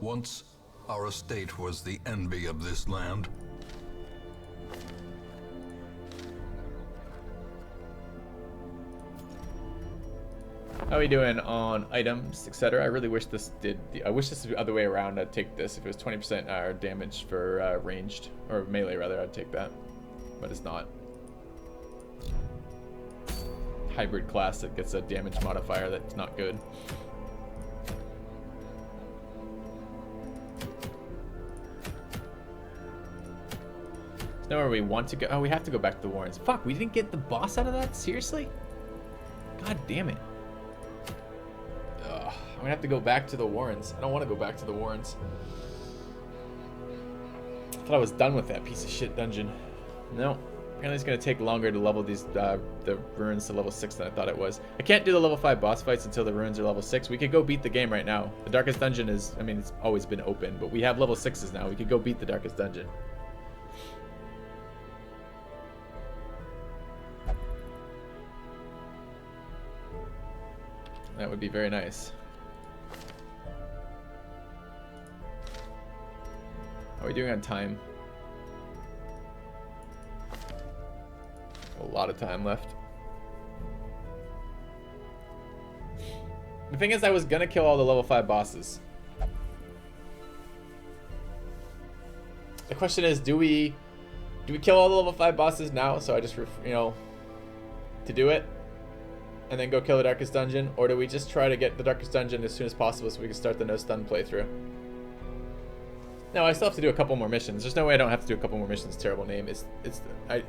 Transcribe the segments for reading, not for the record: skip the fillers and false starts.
Once, our estate was the envy of this land. How are we doing on items, etc.? I really wish this did. I wish this was the other way around. I'd take this if it was 20% damage for ranged or melee rather. I'd take that, but it's not. Hybrid class that gets a damage modifier that's not good. There's nowhere we want to go. Oh, we have to go back to the Warrens. Fuck, we didn't get the boss out of that? Seriously? God damn it. Ugh, I'm gonna have to go back to the Warrens. I don't want to go back to the Warrens. I thought I was done with that piece of shit dungeon. No. Apparently it's going to take longer to level these the ruins to level 6 than I thought it was. I can't do the level 5 boss fights until the ruins are level 6. We could go beat the game right now. The Darkest Dungeon is, I mean, it's always been open, but we have level 6s now. We could go beat the Darkest Dungeon. That would be very nice. How are we doing on time? A lot of time left. The thing is, I was gonna kill all the level 5 bosses. The question is, do we kill all the level 5 bosses now? So I just, you know, to do it, and then go kill the Darkest Dungeon, or do we just try to get the Darkest Dungeon as soon as possible so we can start the no stun playthrough? No, I still have to do a couple more missions. There's no way I don't have to do a couple more missions. Terrible name. I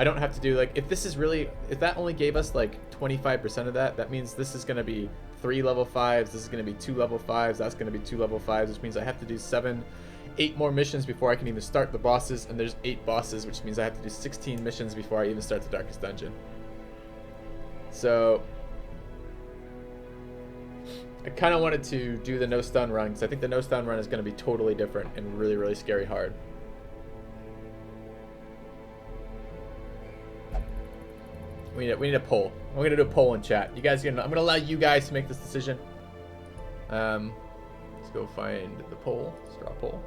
don't have to do, like, if that only gave us like 25% of that, that means this is gonna be 3 level 5s. This is gonna be 2 level 5s. That's gonna be 2 level 5s, which means I have to do 8 more missions before I can even start the bosses. And there's 8 bosses, which means I have to do 16 missions before I even start the Darkest Dungeon. So I kind of wanted to do the no stun run because I think the no stun run is going to be totally different and really, really scary hard. We need a poll. We're going to do a poll in chat. I'm going to allow you guys to make this decision. Let's go find the poll. Straw poll.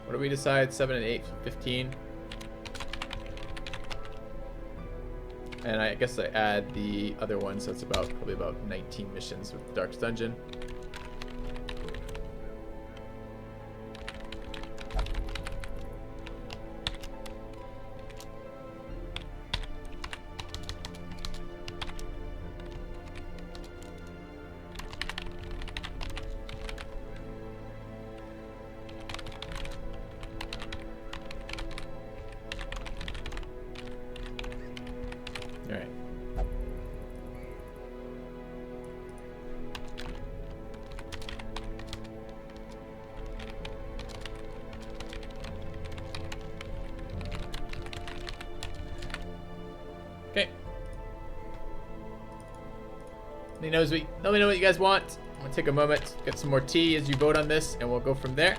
What do we decide? 7 and 8, 15. And I guess I add the other one, so it's probably about 19 missions with the Darkest Dungeon. Let me know what you guys want. I'm gonna take a moment, get some more tea as you vote on this, and we'll go from there.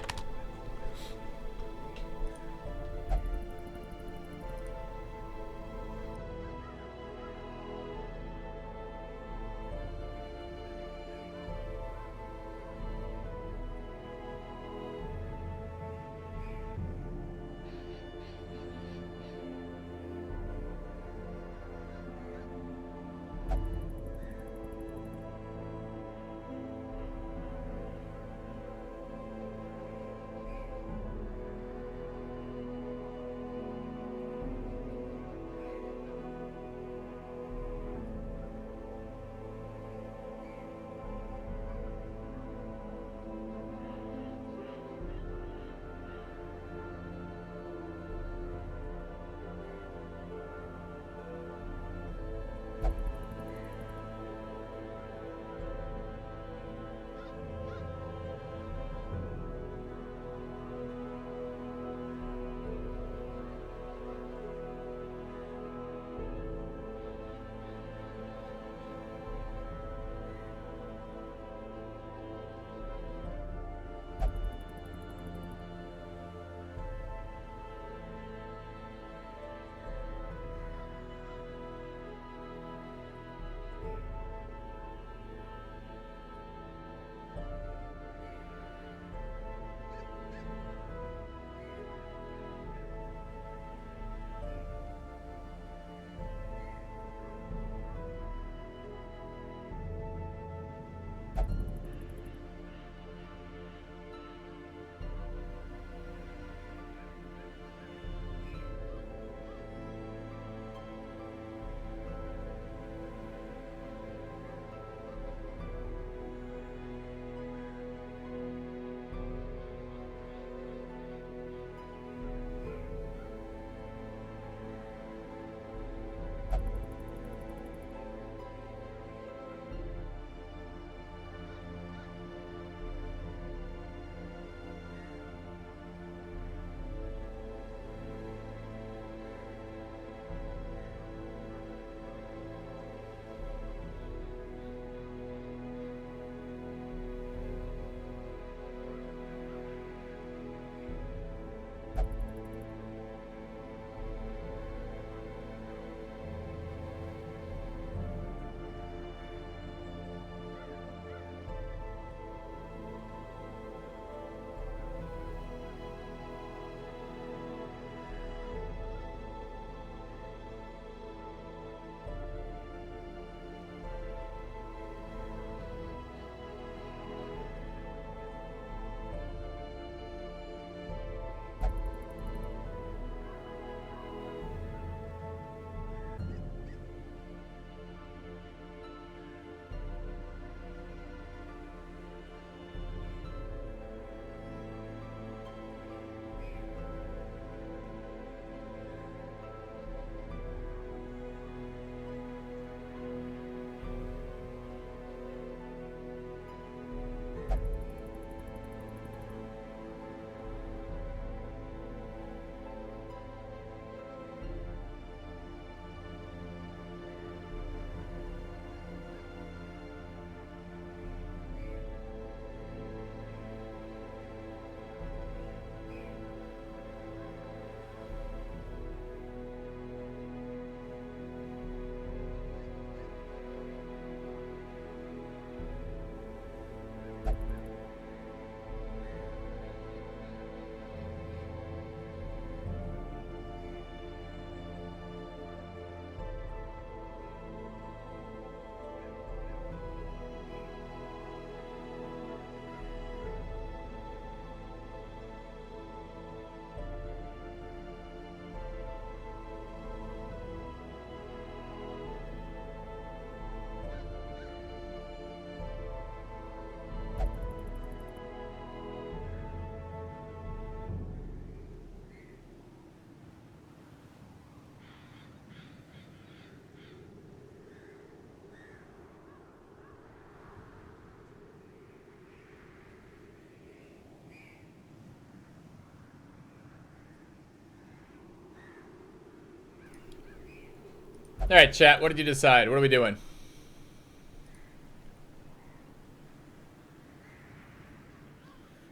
All right, chat. What did you decide? What are we doing?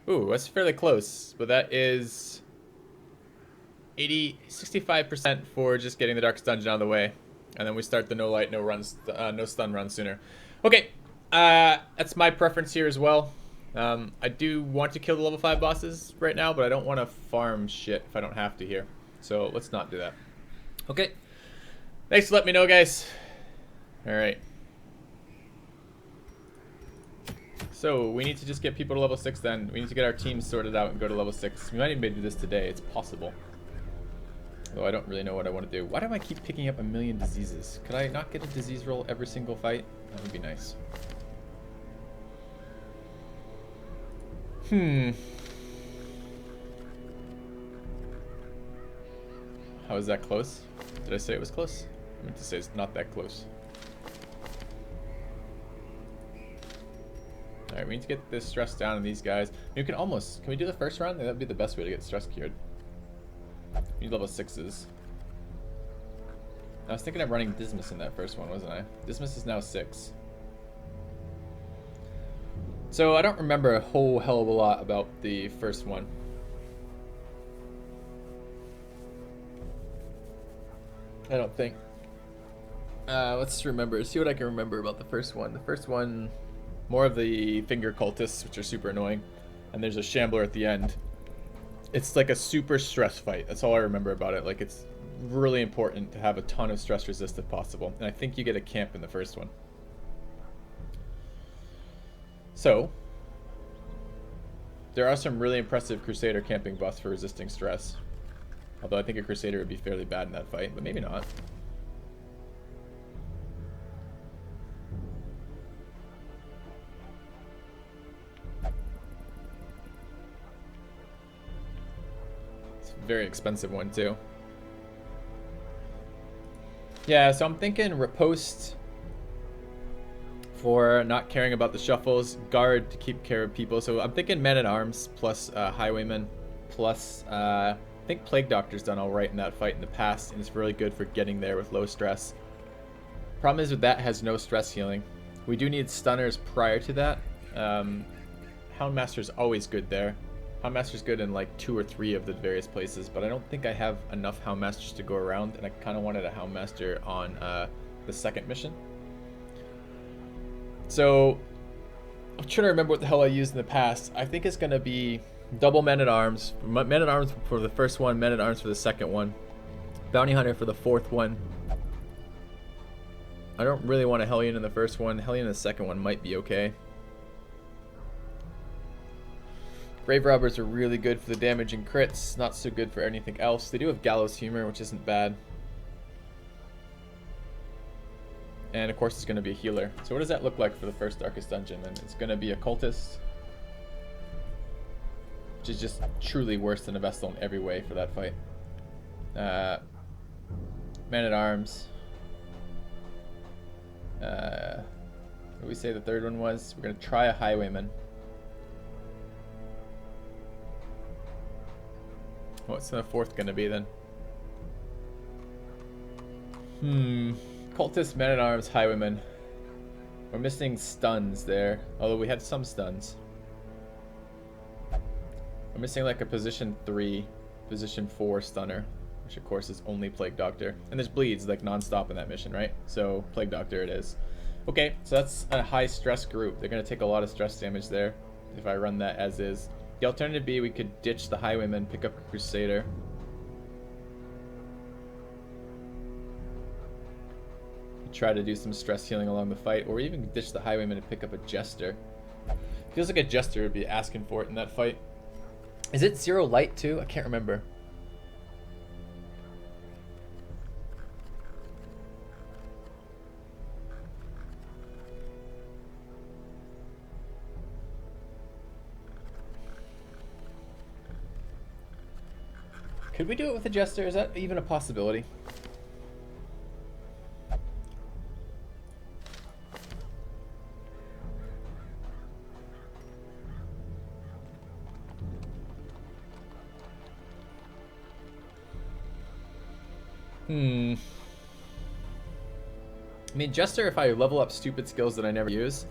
Ooh, that's fairly close, but that is 65% for just getting the Darkest Dungeon out of the way, and then we start the no light, no runs, no stun run sooner. Okay, that's my preference here as well. I do want to kill the level 5 bosses right now, but I don't want to farm shit if I don't have to here. So let's not do that. Okay, thanks for letting me know, guys. All right. So we need to just get people to level 6 then. We need to get our team sorted out and go to level 6. We might even do this today. It's possible. Though I don't really know what I want to do. Why do I keep picking up a million diseases? Could I not get a disease roll every single fight? That would be nice. How is that close? Did I say it was close? I meant to say it's not that close. Alright, we need to get this stress down on these guys. We can almost... Can we do the first round? That would be the best way to get stress cured. We need level 6s. I was thinking of running Dismas in that first one, wasn't I? Dismas is now 6. So I don't remember a whole hell of a lot about the first one. I don't think. Let's remember. See what I can remember about the first one. The first one, more of the finger cultists, which are super annoying. And there's a shambler at the end. It's like a super stress fight. That's all I remember about it. Like, it's really important to have a ton of stress resist if possible. And I think you get a camp in the first one. So, there are some really impressive Crusader camping buffs for resisting stress. Although I think a Crusader would be fairly bad in that fight, but maybe not. It's a very expensive one too. Yeah, so I'm thinking riposte for not caring about the shuffles, guard to keep care of people. So I'm thinking men-at-arms plus highwaymen plus I think Plague Doctor's done all right in that fight in the past, and it's really good for getting there with low stress. Problem is with that has no stress healing. We do need stunners prior to that. Houndmaster's always good there. Houndmaster's good in like 2 or 3 of the various places, but I don't think I have enough Houndmasters to go around, and I kind of wanted a Houndmaster on the second mission. So I'm trying to remember what the hell I used in the past. I think it's going to be double men-at-arms. Men-at-arms for the first one, men-at-arms for the second one. Bounty Hunter for the fourth one. I don't really want a Hellion in the first one. Hellion in the second one might be okay. Grave Robbers are really good for the damage and crits. Not so good for anything else. They do have Gallows Humor, which isn't bad. And of course it's going to be a healer. So what does that look like for the first Darkest Dungeon? And it's going to be a cultist, which is just truly worse than a Vestal in every way for that fight. Man-at-arms. What did we say the third one was? We're going to try a Highwayman. What's the fourth going to be then? Cultist, Men-at-Arms, Highwayman. We're missing stuns there, although we had some stuns. We're missing like a position 3, position 4 stunner, which of course is only Plague Doctor. And there's bleeds like non-stop in that mission, right? So Plague Doctor it is. Okay, so that's a high stress group. They're going to take a lot of stress damage there if I run that as is. The alternative B, we could ditch the Highwayman, pick up a Crusader. Try to do some stress healing along the fight, or even ditch the Highwayman and pick up a Jester. Feels like a Jester would be asking for it in that fight. Is it 0 light too? I can't remember. Could we do it with a Jester? Is that even a possibility? I mean, Jester, if I level up stupid skills that I never use,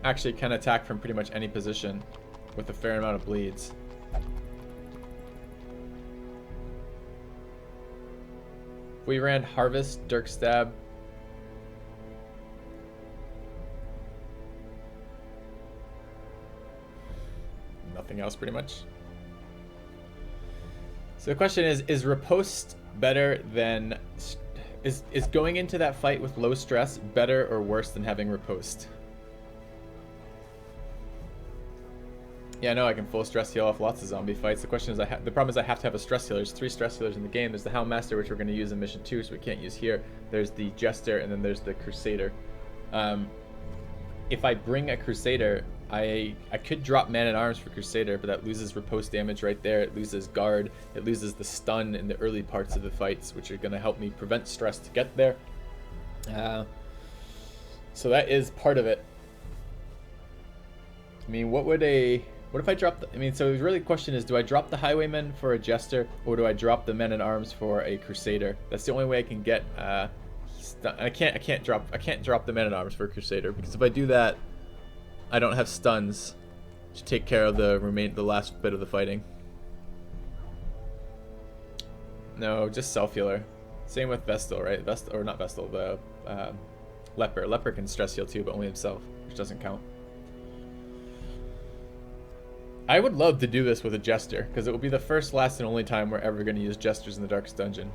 actually can attack from pretty much any position with a fair amount of bleeds. We ran Harvest, Dirk Stab. Nothing else pretty much. So the question is riposte better than... Is going into that fight with low stress better or worse than having riposte? Yeah, I know I can full stress heal off lots of zombie fights. The question is, the problem is I have to have a stress healer. There's 3 stress healers in the game. There's the Houndmaster, which we're going to use in mission 2, so we can't use here. There's the Jester, and then there's the Crusader. If I bring a Crusader, I could drop Man-at-Arms for Crusader, but that loses riposte damage right there. It loses guard. It loses the stun in the early parts of the fights, which are going to help me prevent stress to get there. So that is part of it. I mean, what if I drop I mean, so really the question is, do I drop the Highwayman for a Jester, or do I drop the Men-at-Arms for a Crusader? That's the only way I can get I can't drop the Men-at-Arms for a Crusader, because if I do that, I don't have stuns to take care of the last bit of the fighting. No, just self healer. Same with Vestal, right? Or not Vestal, the Leper. Leper can stress heal too, but only himself, which doesn't count. I would love to do this with a Jester, because it will be the first, last, and only time we're ever going to use Jesters in the Darkest Dungeon.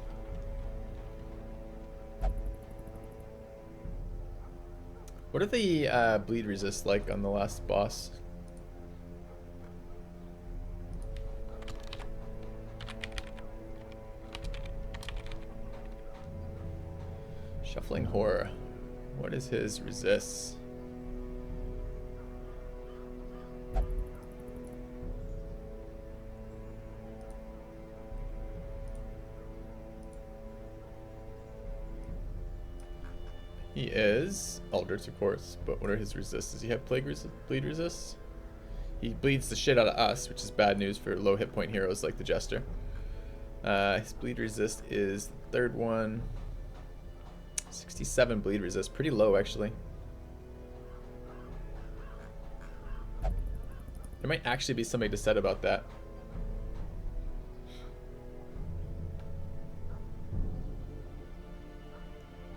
What are the bleed resist like on the last boss? Shuffling Horror. What is his resists? He is Eldritch, of course, but what are his resists? Does he have bleed resists? He bleeds the shit out of us, which is bad news for low hit point heroes like the Jester. His bleed resist is the third one. 67 bleed resist, pretty low actually. There might actually be something to said about that.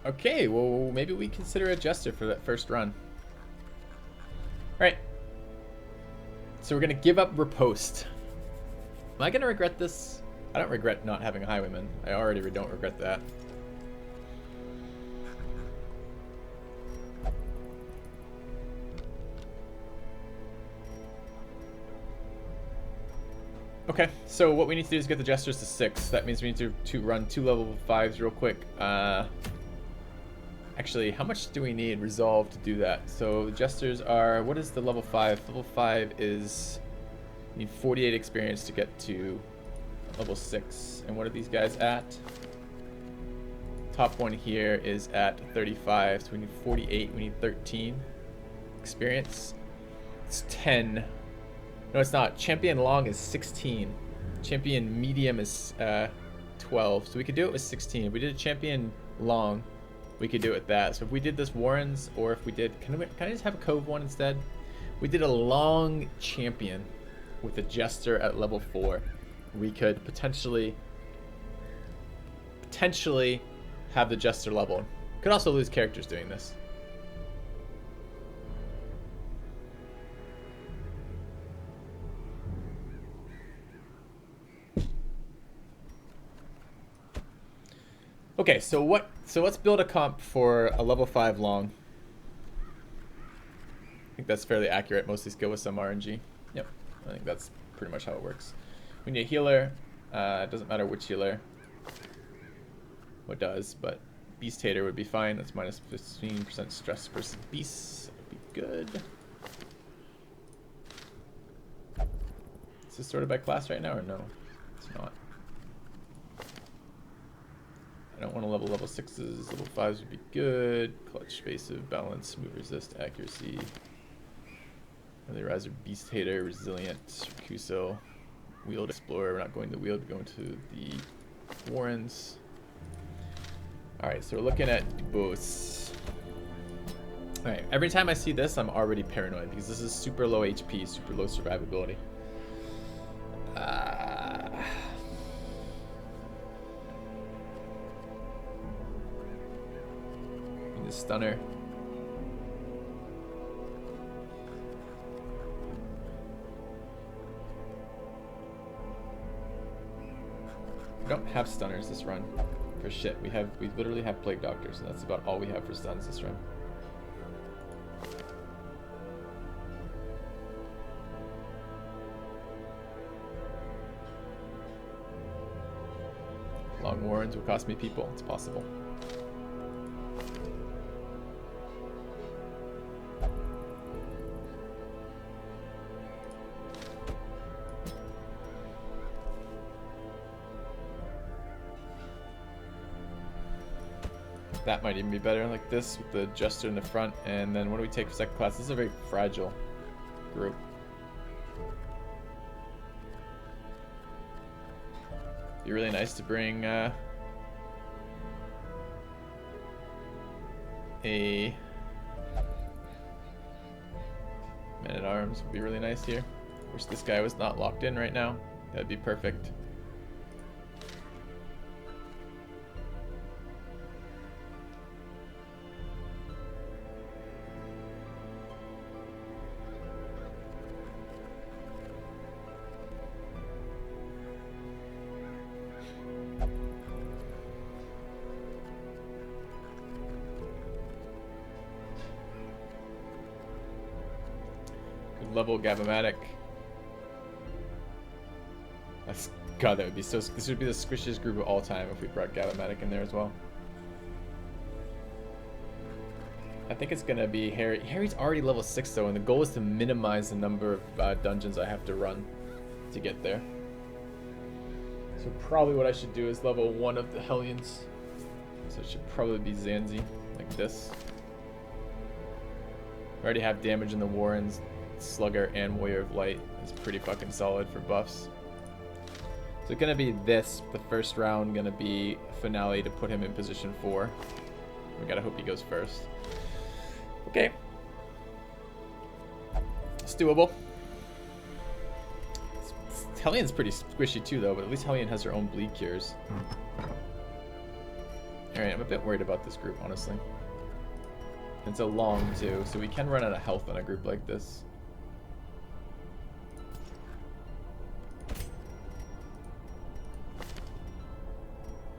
Okay, well, maybe we consider a Jester for that first run. Alright. So we're going to give up riposte. Am I going to regret this? I don't regret not having a Highwayman. I already don't regret that. Okay, so what we need to do is get the Jesters to 6. That means we need to run 2 level 5s real quick. Actually, how much do we need resolve to do that? So the Jesters are, what is the level 5? Level 5 is, you need 48 experience to get to level 6. And what are these guys at? Top one here is at 35, so we need 48, we need 13 experience. It's 10. No, it's not. Champion long is 16. Champion medium is 12. So we could do it with 16. If we did a champion long, we could do it with that. So if we did this Warrens, or if we did, can I just have a Cove one instead? We did a long champion with a Jester at level 4. We could potentially have the Jester level. Could also lose characters doing this. Okay, so let's build a comp for a level 5 long. I think that's fairly accurate. Most of these go with some RNG. Yep, I think that's pretty much how it works. We need a healer. It doesn't matter which healer. What does, but Beast Hater would be fine. That's minus 15% stress versus beasts. That would be good. Is this sorted by class right now or no? It's not. I don't want to level 6s. Level 5s would be good. Clutch, evasive, balance, move, resist, accuracy. Early riser, Beast Hater, resilient, Kuso, Wield Explorer. We're not going to Wield, we're going to the Warrens. Alright, so we're looking at both. Alright, every time I see this, I'm already paranoid because this is super low HP, super low survivability. Need a stunner. We don't have stunners this run. For shit. We literally have plague doctors, and that's about all we have for stuns this run. Long warrens will cost me people. It's possible. That might even be better, like this with the jester in the front. And then what do we take for second class? This is a very fragile group. Be really nice to bring a man-at-arms. Would be really nice here. Wish this guy was not locked in right now. That'd be perfect. Level Gabamatic. God, that would be so. This would be the squishiest group of all time if we brought Gabamatic in there as well. I think it's gonna be Harry. Harry's already level 6 though, and the goal is to minimize the number of dungeons I have to run to get there. So probably what I should do is level 1 of the Hellions. So it should probably be Zanzi, like this. I already have damage in the Warrens. Slugger and Warrior of Light is pretty fucking solid for buffs. So it's gonna be this, the first round, gonna be finale to put him in position 4. We gotta hope he goes first. Okay. It's doable. Hellion's pretty squishy too though, but at least Hellion has her own bleed cures. Alright, I'm a bit worried about this group, honestly. It's a long too, so we can run out of health on a group like this.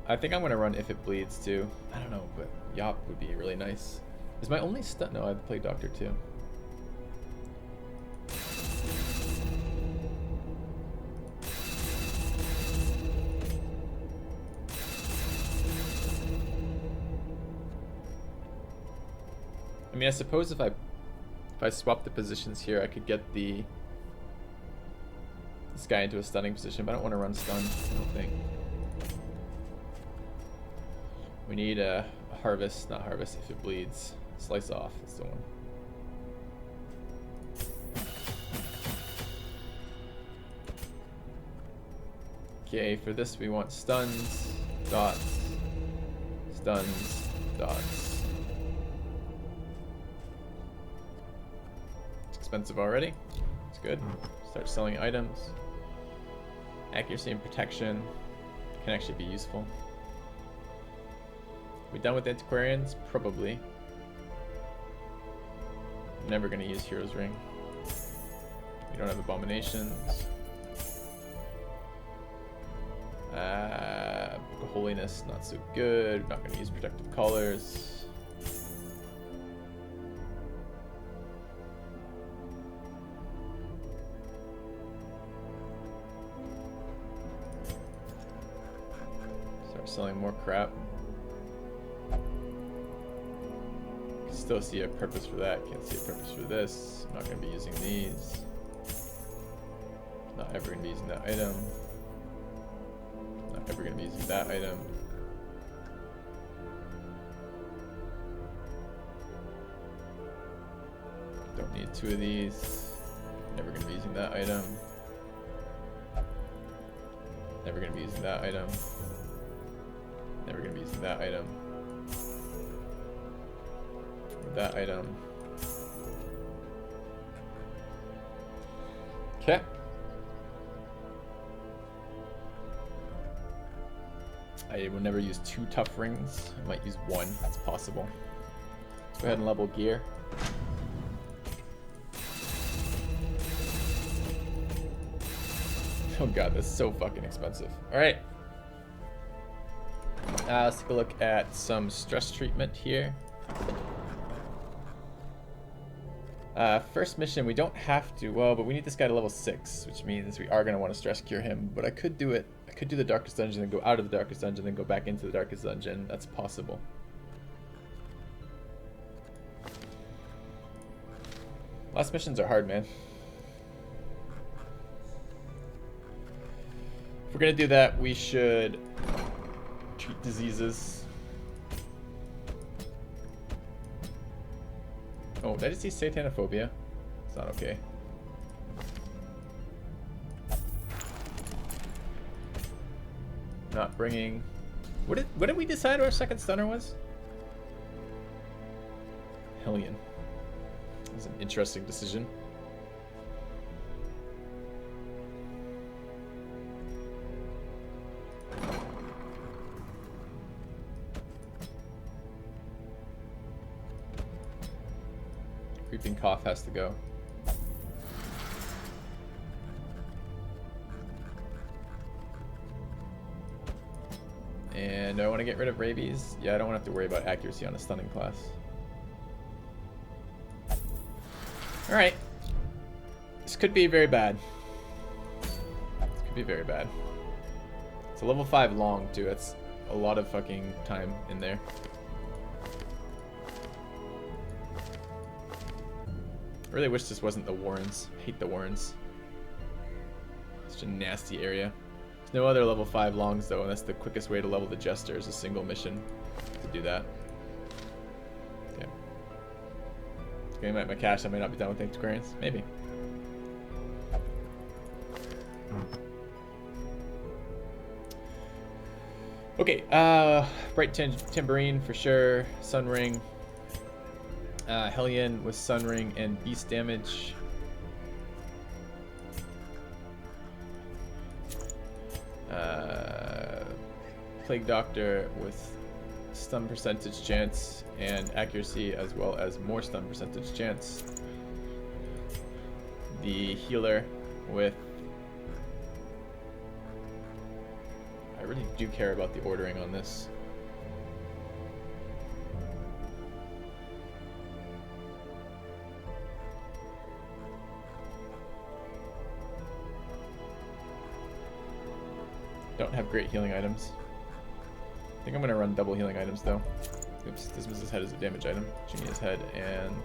I think I'm gonna run If It Bleeds too. I don't know, but Yop would be really nice. Is my only stun? No, I have to play Doctor too. I mean, I suppose if I swap the positions here, I could get this guy into a stunning position, but I don't want to run stun, I don't think. We need a harvest, not harvest, If It Bleeds. Slice off, that's the one. Okay, for this we want stuns, dots, stuns, dots. It's expensive already. It's good. Start selling items. Accuracy and protection can actually be useful. We done with antiquarians? Probably. Never gonna use Hero's Ring. We don't have abominations. Holiness, not so good. Not gonna use protective colors. Start selling more crap. Still see a purpose for that. Can't see a purpose for this. I'm not going to be using these. Not ever going to be using that item. Not ever going to be using that item. Don't need 2 of these. Never going to be using that item. Never going to be using that item. Never going to be using that item. That item. Okay. I will never use 2 tough rings. I might use 1. That's possible. Let's go ahead and level gear. Oh god, that's so fucking expensive. Alright. Let's take a look at some stress treatment here. First mission, we don't have to, well, but we need this guy to level 6, which means we are going to want to stress cure him. But I could do it. I could do the Darkest Dungeon and go out of the Darkest Dungeon, then go back into the Darkest Dungeon. That's possible. Last missions are hard, man. If we're going to do that, we should treat diseases. Oh, did I just see satanophobia? It's not okay. Not bringing... What did we decide our second stunner was? Hellion. That's an interesting decision. Creeping cough has to go. And do I want to get rid of rabies? Yeah, I don't want to have to worry about accuracy on a stunning class. Alright. This could be very bad. This could be very bad. It's a level 5 long, too. That's a lot of fucking time in there. I really wish this wasn't the Warrens. I hate the Warrens. Such a nasty area. There's no other level 5 longs though, and that's the quickest way to level the Jesters, a single mission to do that. Okay. Getting my cash, I may not be done with Antiquarians. Maybe. Okay, Bright Tambourine for sure. Sun Ring. Hellion with Sun Ring and Beast damage. Plague Doctor with stun percentage chance and accuracy, as well as more stun percentage chance. The healer with... I really do care about the ordering on this. Don't have great healing items. I think I'm gonna run double healing items though. Oops, dismiss his head as a damage item. Jimmy his head, and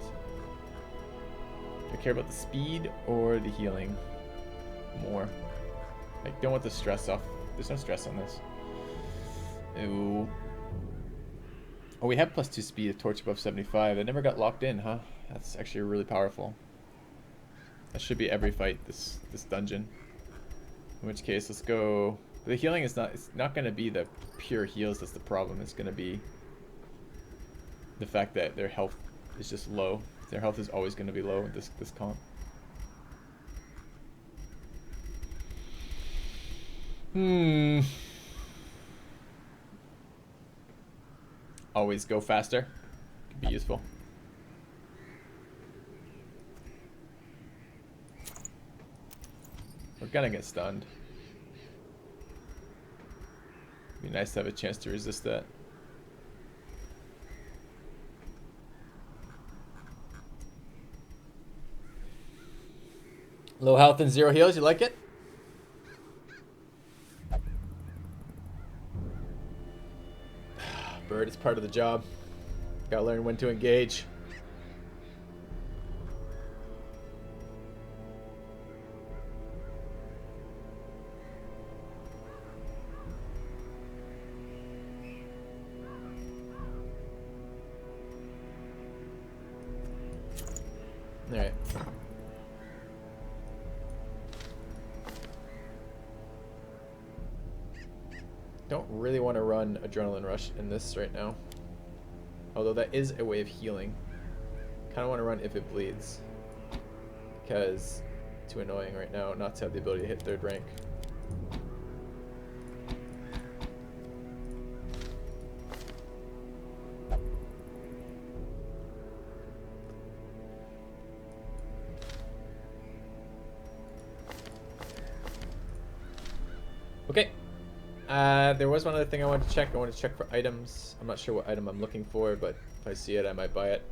do I care about the speed or the healing more? I don't want the stress off. There's no stress on this. Ooh. Oh, we have +2 speed of torch above 75. It never got locked in, huh? That's actually really powerful. That should be every fight this dungeon. In which case, let's go. The healing is not, it's not going to be the pure heals that's the problem. It's going to be the fact that their health is just low. Their health is always going to be low in this comp. Always go faster. Could be useful. We're gonna get stunned. Be nice to have a chance to resist that. Low health and 0 heals, you like it? Bird, it's part of the job. Gotta learn when to engage. Alright. Don't really want to run Adrenaline Rush in this right now. Although that is a way of healing. Kind of want to run If It Bleeds. Because too annoying right now not to have the ability to hit 3rd rank. Okay. There was one other thing I wanted to check. I wanted to check for items. I'm not sure what item I'm looking for, but if I see it, I might buy it.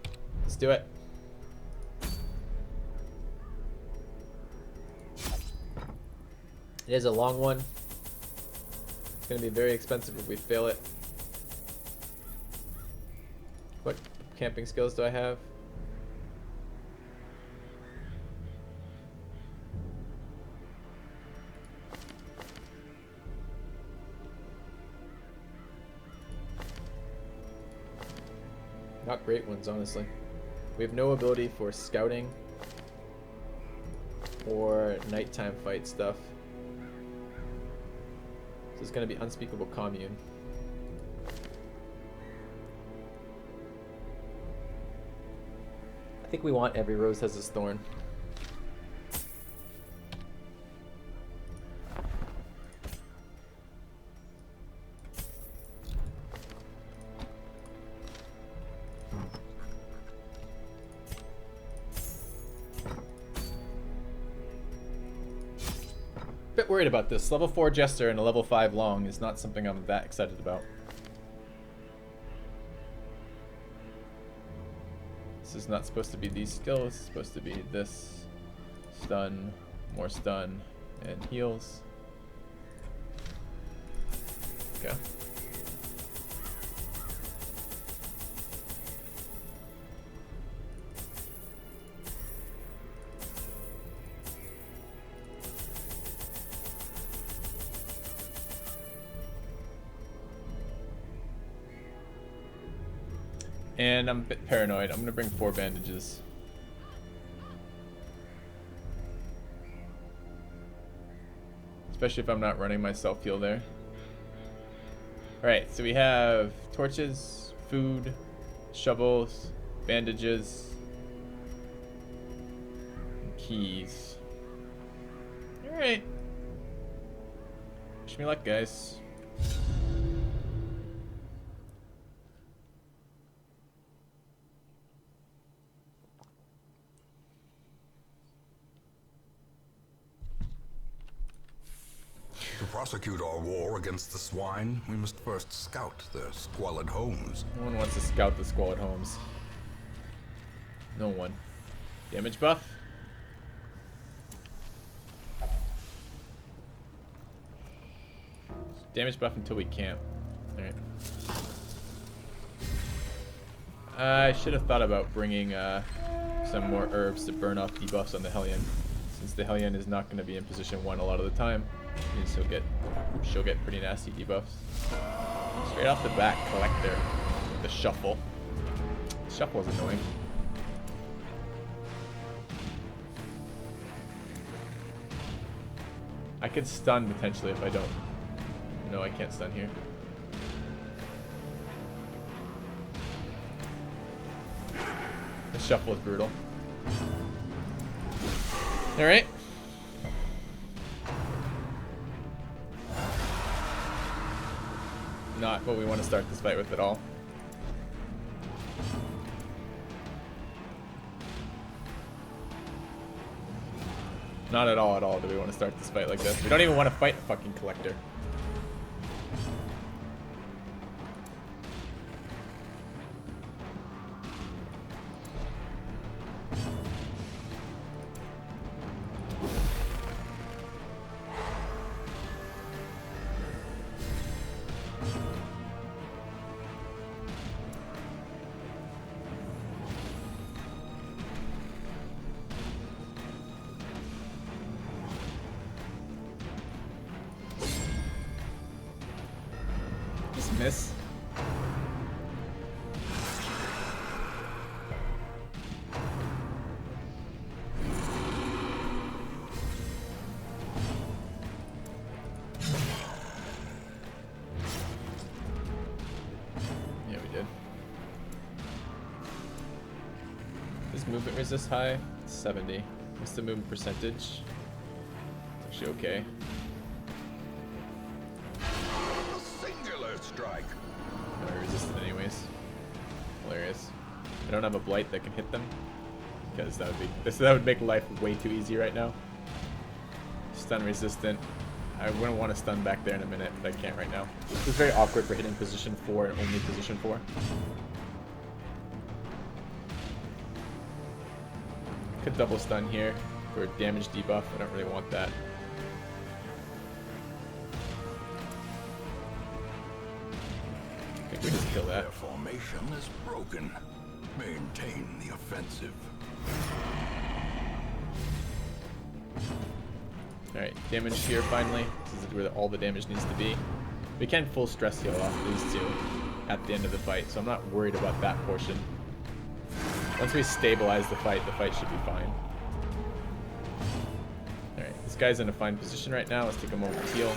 Let's do it. It is a long one. It's going to be very expensive if we fail it. What camping skills do I have? Not great ones, honestly. We have no ability for scouting or nighttime fight stuff. So it's going to be Unspeakable Commune. I think we want Every Rose Has Its Thorn. Bit worried about this. Level 4 Jester and a level 5 Long is not something I'm that excited about. This is not supposed to be these skills. It's supposed to be this. Stun, more stun, and heals. Okay. And I'm a bit paranoid. I'm gonna bring 4 bandages. Especially if I'm not running my self-heal there. Alright, so we have torches, food, shovels, bandages, and keys. Alright. Wish me luck, guys. To prosecute our war against the swine, we must first scout their squalid homes. No one wants to scout the squalid homes. No one. Damage buff? Damage buff until we camp. Alright. I should have thought about bringing some more herbs to burn off debuffs on the Hellion. Since the Hellion is not going to be in position 1 a lot of the time. She'll get pretty nasty debuffs. Straight off the bat, Collector with the Shuffle. Shuffle is annoying. I could stun potentially if I don't. No, I can't stun here. The Shuffle is brutal. Alright. Not what we want to start this fight with at all. Not at all do we want to start this fight like this. We don't even want to fight a fucking Collector. Miss. Yeah, we did. Is movement resist high? 70. What's the movement percentage? It's actually okay. A singular strike. No, I resisted anyways. Hilarious. I don't have a blight that can hit them because that would make life way too easy right now. Stun resistant. I wouldn't want to stun back there in a minute, but I can't right now. It's very awkward for hitting position 4 and only position 4. Could double stun here for damage debuff. I don't really want that. I think we just kill that. Their formation is broken. Maintain the offensive. Alright, damage here finally. This is where all the damage needs to be. We can full stress heal off these two at the end of the fight, so I'm not worried about that portion. Once we stabilize the fight should be fine. Alright, this guy's in a fine position right now. Let's take a moment to heal.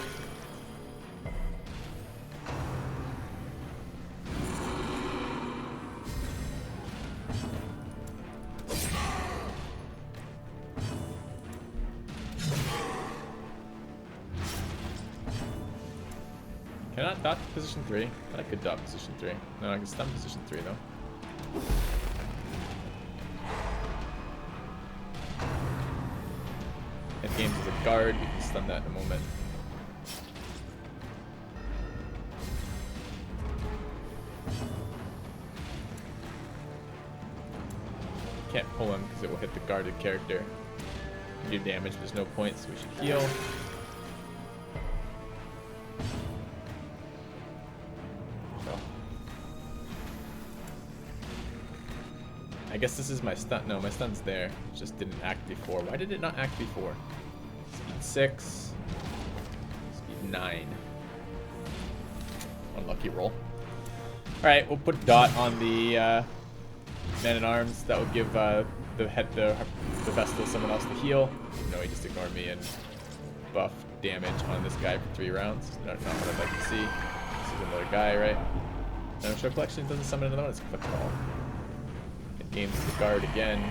Can I not dot position 3? I could dot position 3. No, I can stun position 3 though. If games is a guard, we can stun that in a moment. Can't pull him because it will hit the guarded character. Do damage, there's no points, so we should heal. I guess this is my stun. No, my stun's there. It just didn't act before. Why did it not act before? Speed 6. Speed 9. Unlucky roll. Alright, we'll put dot on the man-at-arms. That will give the Vestals someone else to heal. No, he just ignored me and buff damage on this guy for 3 rounds. Not what I'd like to see. This is another guy, right? No, show collection doesn't summon another one. It's click call. Games the guard again.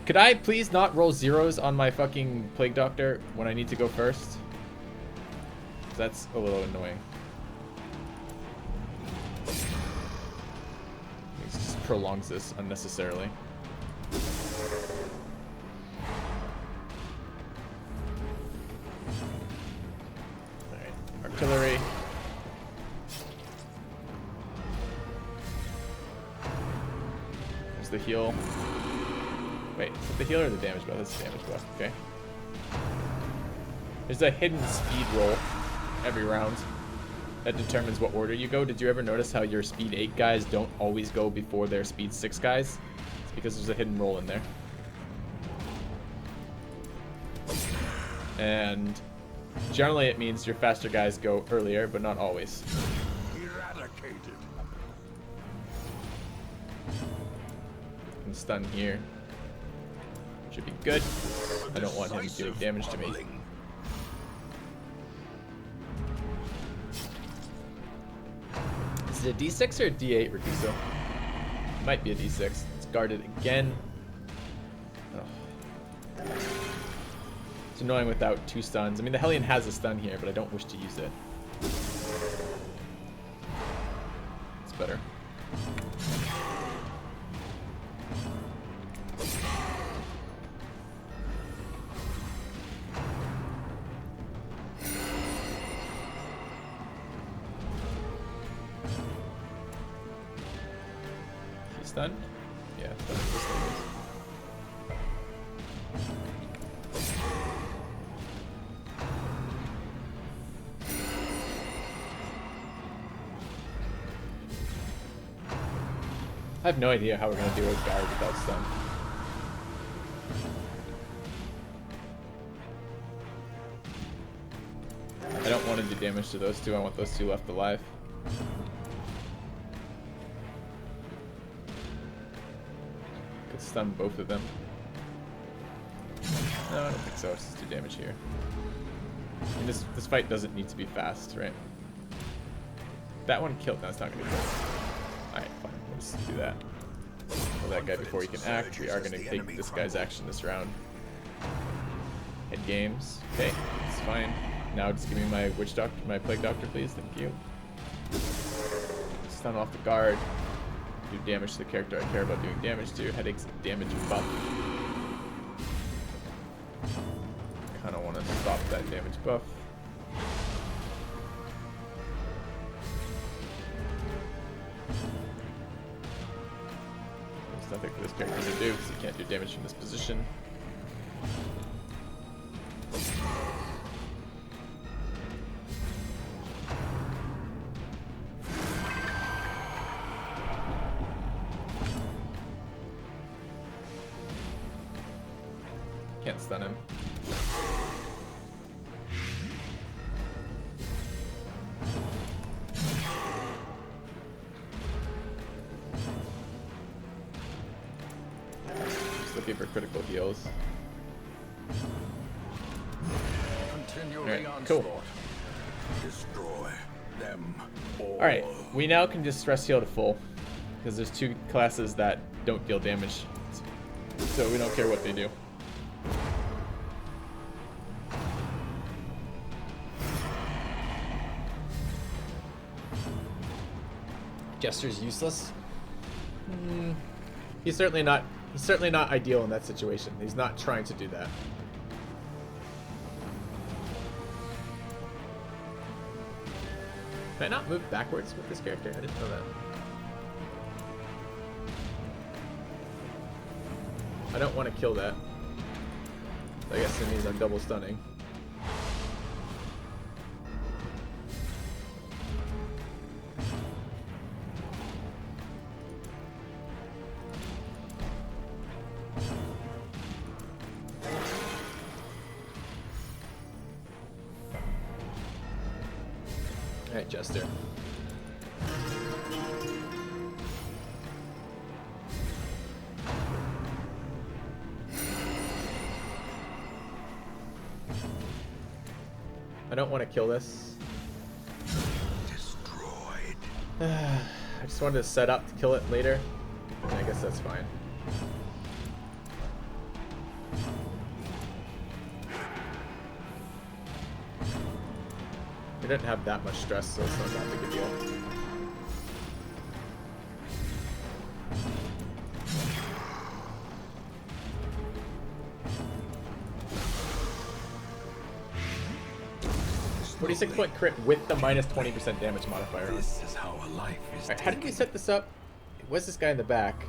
Could I please not roll zeros on my fucking Plague Doctor when I need to go first? That's a little annoying. It just prolongs this unnecessarily. Alright, artillery. The heal. Wait, is it the heal or the damage buff? This is damage buff, okay. There's a hidden speed roll every round that determines what order you go. Did you ever notice how your speed 8 guys don't always go before their speed 6 guys? It's because there's a hidden roll in there. And generally it means your faster guys go earlier, but not always. Eradicated. Stun here. Should be good. I don't want him doing damage to me. Is it a D6 or a D8 Reduso? Might be a D6. It's guarded again. Oh. It's annoying without 2 stuns. I mean, the Hellion has a stun here, but I don't wish to use it. It's better. Stunned? Yeah, stunned. I have no idea how we're going to do a guard without stun. I don't want to do damage to those two. I want those 2 left alive. Stun both of them. No, I don't think so. Let's just do damage here. And this fight doesn't need to be fast, right? That one killed. No, it's not gonna be killed. Alright, fine. We'll just do that. kill that guy before he can act. We are going to take this guy's action this round. Head games. Okay, it's fine. Now just give me my witch doctor, my plague doctor, please. Thank you. Stun off the guard. Do damage to the character I care about doing damage to. Headaches, damage buff. Kind of want to stop that damage buff. There's nothing for this character to do because he can't do damage from this position. Can't stun him. Just looking for critical heals. Alright, cool. Destroy them all. Alright, we now can just stress heal to full. Because there's two classes that don't deal damage. So we don't care what they do. Jester's useless. He's certainly not ideal in that situation. He's not trying to do that. Can I not move backwards with this character? I didn't know that. I don't want to kill that. I guess it means I'm double stunning. Alright, Jester. I don't want to kill this. Destroyed. I just wanted to set up to kill it later. I guess that's fine. We didn't have that much stress, so it's not that big a deal. .46 crit with the minus 20% damage modifier. This is how a life is. Right, how did we set this up? It was this guy in the back,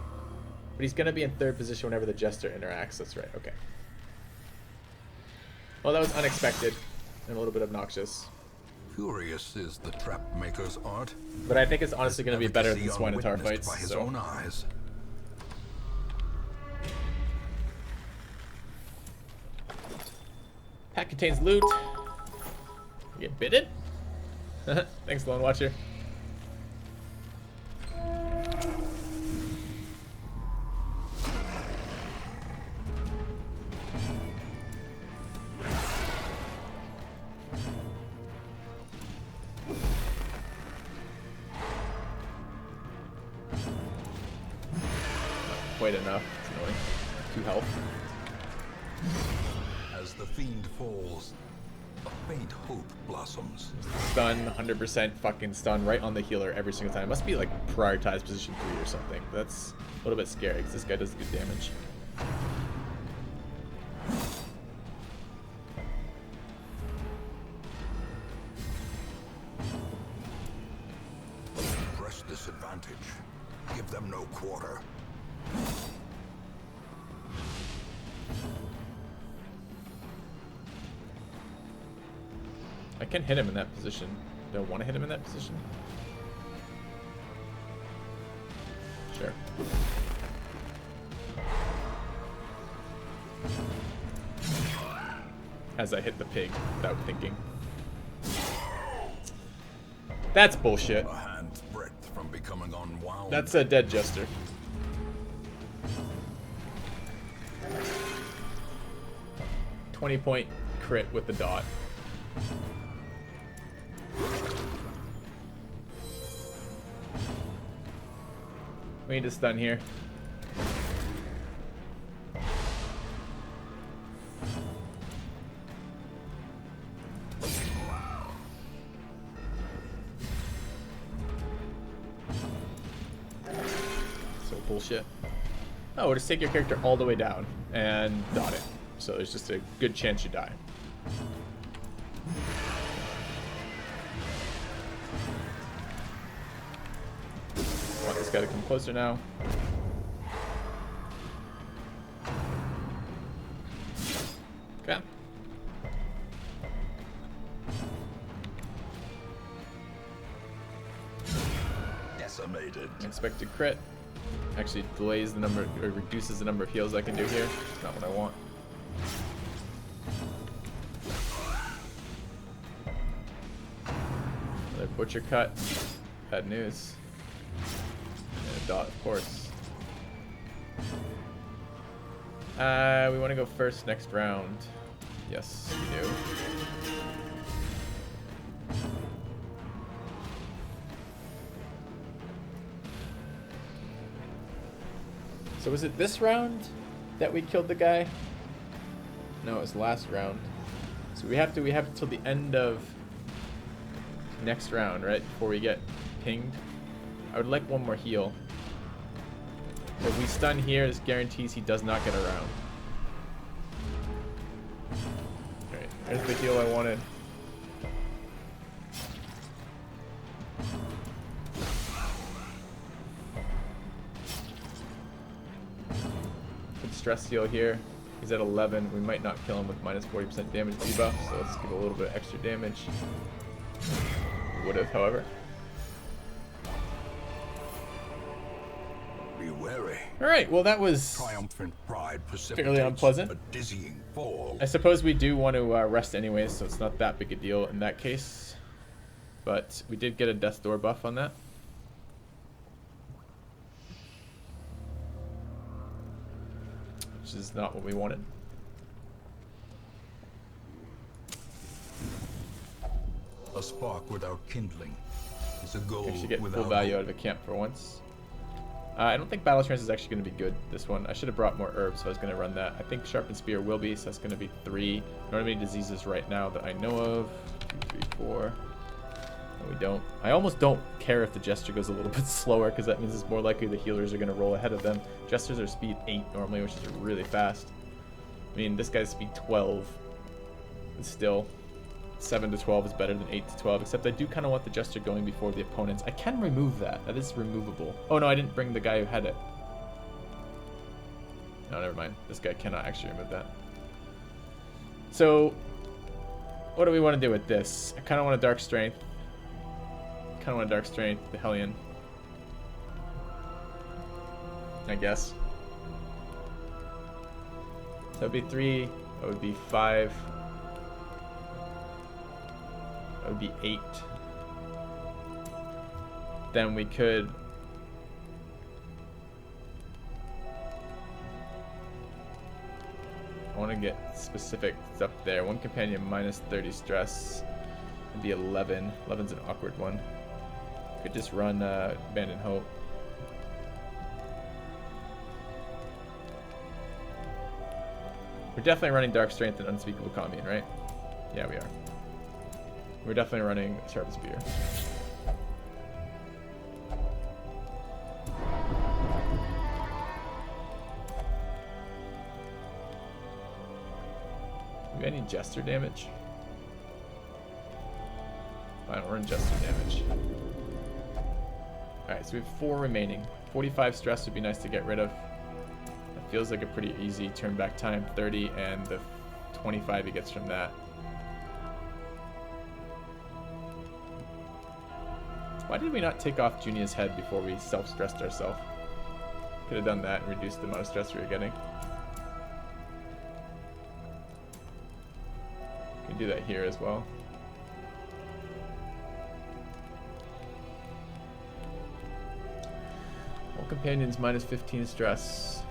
but he's gonna be in third position whenever the Jester interacts. That's right. Okay. Well, that was unexpected and a little bit obnoxious. Curious is the trap maker's art. But I think it's honestly going to be better than Swinotar Unwitnessed fights. by his So. own eyes. Pack contains loot. You get bitted? Thanks, Lone Watcher. Quite enough. It's annoying. 2 health. As the fiend falls, a faint hope blossoms. Stun, 100% fucking stun right on the healer every single time. It must be like prioritized position 3 or something. That's a little bit scary because this guy does good damage. Press this advantage. Give them no quarter. I can hit him in that position. Do I want to hit him in that position? Sure. As I hit the pig without thinking. That's bullshit. A hand's breadth from becoming unwound. That's a dead Jester. .20 crit with the dot. We need to stun here. bullshit. Oh, just take your character all the way down and dot it. So there's just a good chance you die. I want this guy to come closer now. Okay. Decimated. Expected crit. Actually delays the number, or reduces the number of heals I can do here. It's not what I want. Another butcher cut. Bad news. And a dot, of course. We want to go first next round. Yes, we do. So was it this round that we killed the guy? No, it was last round. So we have till the end of next round, right? Before we get pinged. I would like one more heal. If we stun here, this guarantees he does not get around. Alright, there's the heal I wanted. Good stress heal here. He's at 11. We might not kill him with minus 40% damage debuff, so let's give a little bit of extra damage. We would have, however. Be wary. Alright, well that was Triumphant pride fairly unpleasant. a dizzying fall. I suppose we do want to rest anyways, so it's not that big a deal in that case. But we did get a Death Door buff on that. Which is not what we wanted. A spark without kindling is a goal Actually get without full value hope. out of a camp for once. I don't think Battle Trance is actually going to be good, this one. I should have brought more herbs, so I was going to run that. I think Sharpened Spear will be, so that's going to be 3. I don't have any diseases right now that I know of. 2, 3, 4. No, we don't. I almost don't care if the Jester goes a little bit slower, because that means it's more likely the healers are going to roll ahead of them. Jesters are speed 8 normally, which is really fast. I mean, this guy's speed 12. And still, 7 to 12 is better than 8 to 12, except I do kind of want the Jester going before the opponents. I can remove that. That is removable. Oh, no, I didn't bring the guy who had it. No, never mind. This guy cannot actually remove that. So, what do we want to do with this? I kind of want a Dark Strength. Kind of want a Dark Strength, the Hellion. I guess. So that would be 3. That would be 5. That would be 8. Then we could I want to get specific stuff there. One companion minus 30 stress would be 11. 11's an awkward one. Could just run Abandon Hope. We're definitely running Dark Strength and Unspeakable Commune, right? Yeah, we are. We're definitely running Sharpened Spear. Do we have any Jester damage? Fine, we're in Jester damage. Alright, so we have 4 remaining. 45 stress would be nice to get rid of. That feels like a pretty easy turn back time. 30 and the 25 he gets from that. Why did we not take off Junia's head before we self-stressed ourselves? Could have done that and reduced the amount of stress we were getting. We can do that here as well. All companions minus 15 stress.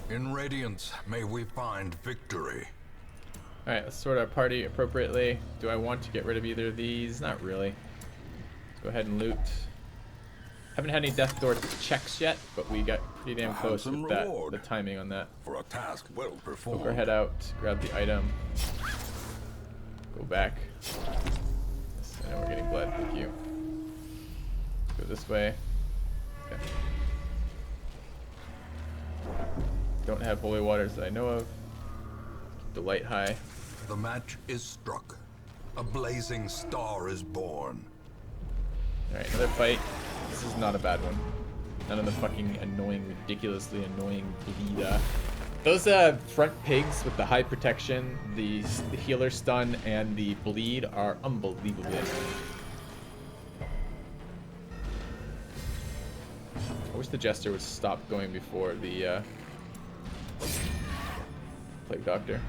In Radiance, may we find victory. Alright, let's sort our party appropriately. Do I want to get rid of either of these? Not really. go ahead and loot. Haven't had any death door checks yet, but we got pretty damn close with that, the timing on that. For a task well performed. Poke our head out, grab the item, go back. I know we're getting blood, thank you. Go this way. Okay. Don't have holy waters that I know of. Keep the light high. The match is struck. A blazing star is born. Alright, another fight. This is not a bad one. None of the fucking annoying, ridiculously annoying bleed. Those front pigs with the high protection, the healer stun, and the bleed are unbelievably annoying. I wish the jester would stop going before the plague doctor.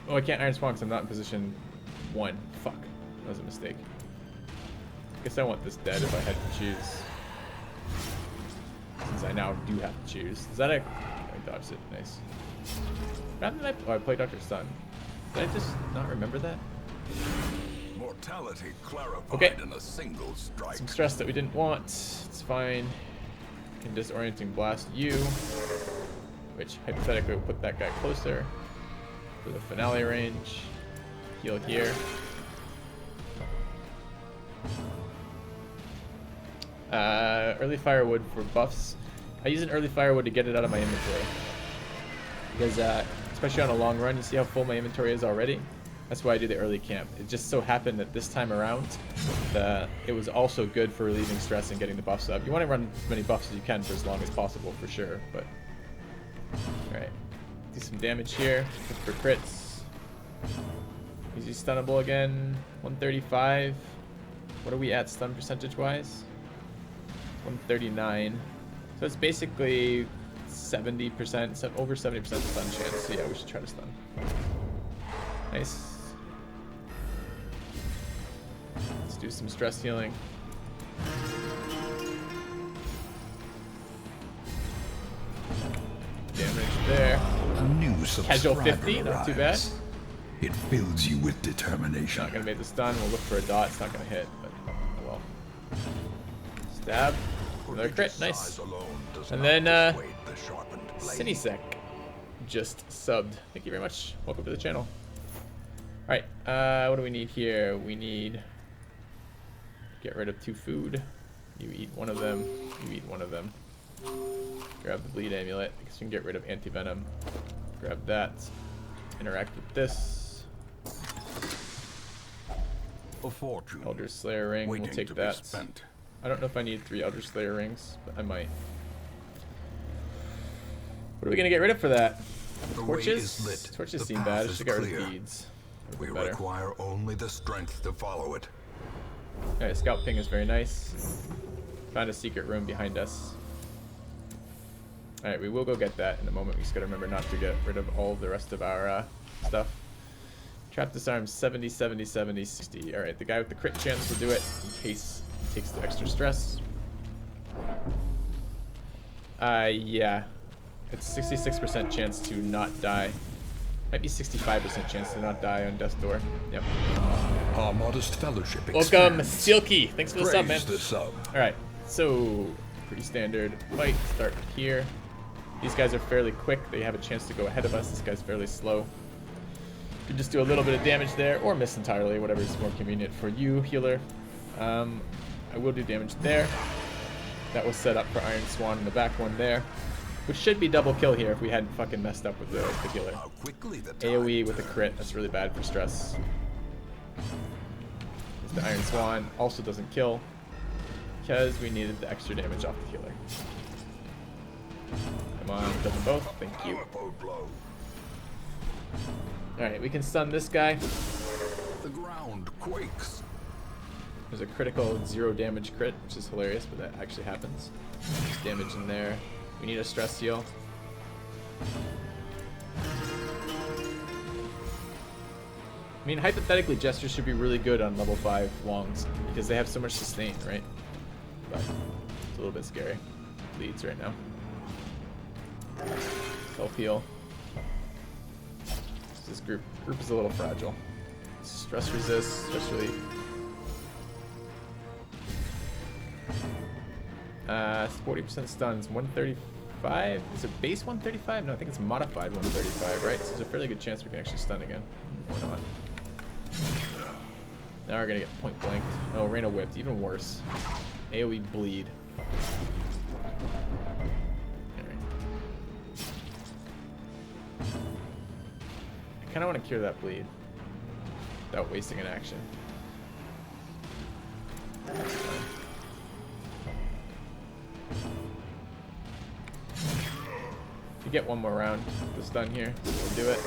Oh, I can't Iron Swan because I'm not in position 1. Fuck. That was a mistake. Guess I want this dead if I had to choose. Since I now do have to choose. Is that a... I dodged it. Nice. Rather than I play Dr. Stun. Did I just not remember that? Mortality clarified okay. in a single strike. Some stress that we didn't want. It's fine. Can disorienting blast you. Which hypothetically will put that guy closer to the finale range. Heal here. Early firewood for buffs. I use an early firewood to get it out of my inventory. Because, especially on a long run, you see how full my inventory is already? That's why I do the early camp. It just so happened that this time around, it was also good for relieving stress and getting the buffs up. You want to run as many buffs as you can for as long as possible, for sure. But, alright. Do some damage here. Look for crits. Easy stunnable again. 135. What are we at stun percentage-wise? 139. So it's basically 70%, over 70% stun chance. So yeah, we should try to stun. Nice. Let's do some stress healing. Damage there. A new Casual 50, not too bad. It fills you with determination. Not gonna make the stun. We'll look for a dot. It's not gonna hit, but oh well. Stab. Another crit. Nice. And then Sinisek just subbed. Thank you very much. Welcome to the channel. Alright, what do we need here? We need get rid of 2 food. You eat one of them. You eat one of them. Grab the bleed amulet because you can get rid of anti-venom. Grab that. Interact with this. A fortune. Elder Slayer ring. We'll take that. I don't know if I need 3 Elder Slayer rings, but I might. What are we gonna get rid of for that? Torches? Torches seem bad. I should get rid of beads. We require only the strength to follow it. Alright, scout ping is very nice. Found a secret room behind us. Alright, we will go get that in a moment. We just gotta remember not to get rid of all the rest of our stuff. Trap disarm 70, 70, 70, 60. Alright, the guy with the crit chance will do it in case he takes the extra stress. Yeah. It's 66% chance to not die. Might be 65% chance to not die on Death Door. Yep. Our modest fellowship welcome, Silky. Thanks for the sub, man. Sub. Alright, so pretty standard fight. Start here. These guys are fairly quick. They have a chance to go ahead of us. This guy's fairly slow. You can just do a little bit of damage there, or miss entirely, whatever is more convenient for you, healer. I will do damage there. That was set up for Iron Swan in the back one there. Which should be double kill here if we hadn't fucking messed up with the healer. AoE with a crit, that's really bad for stress. The Iron Swan also doesn't kill because we needed the extra damage off the healer. Come on, kill them both. Thank you. Alright, we can stun this guy. The ground quakes. There's a critical 0 damage crit, which is hilarious, but that actually happens. There's damage in there. We need a stress heal. I mean, hypothetically, Jesters should be really good on level 5 longs because they have so much sustain, right? But it's a little bit scary. Bleeds right now. Self heal. This group is a little fragile. Stress resist, stress relief. 40% stuns, 135. Is it base 135? No, I think it's modified 135, right? So there's a fairly good chance we can actually stun again. Or not. Now we're gonna get point blanked. Oh, Reyna whipped, even worse. AoE bleed. Alright. I kinda wanna cure that bleed without wasting an action. If you get one more round, the stun here, we'll do it.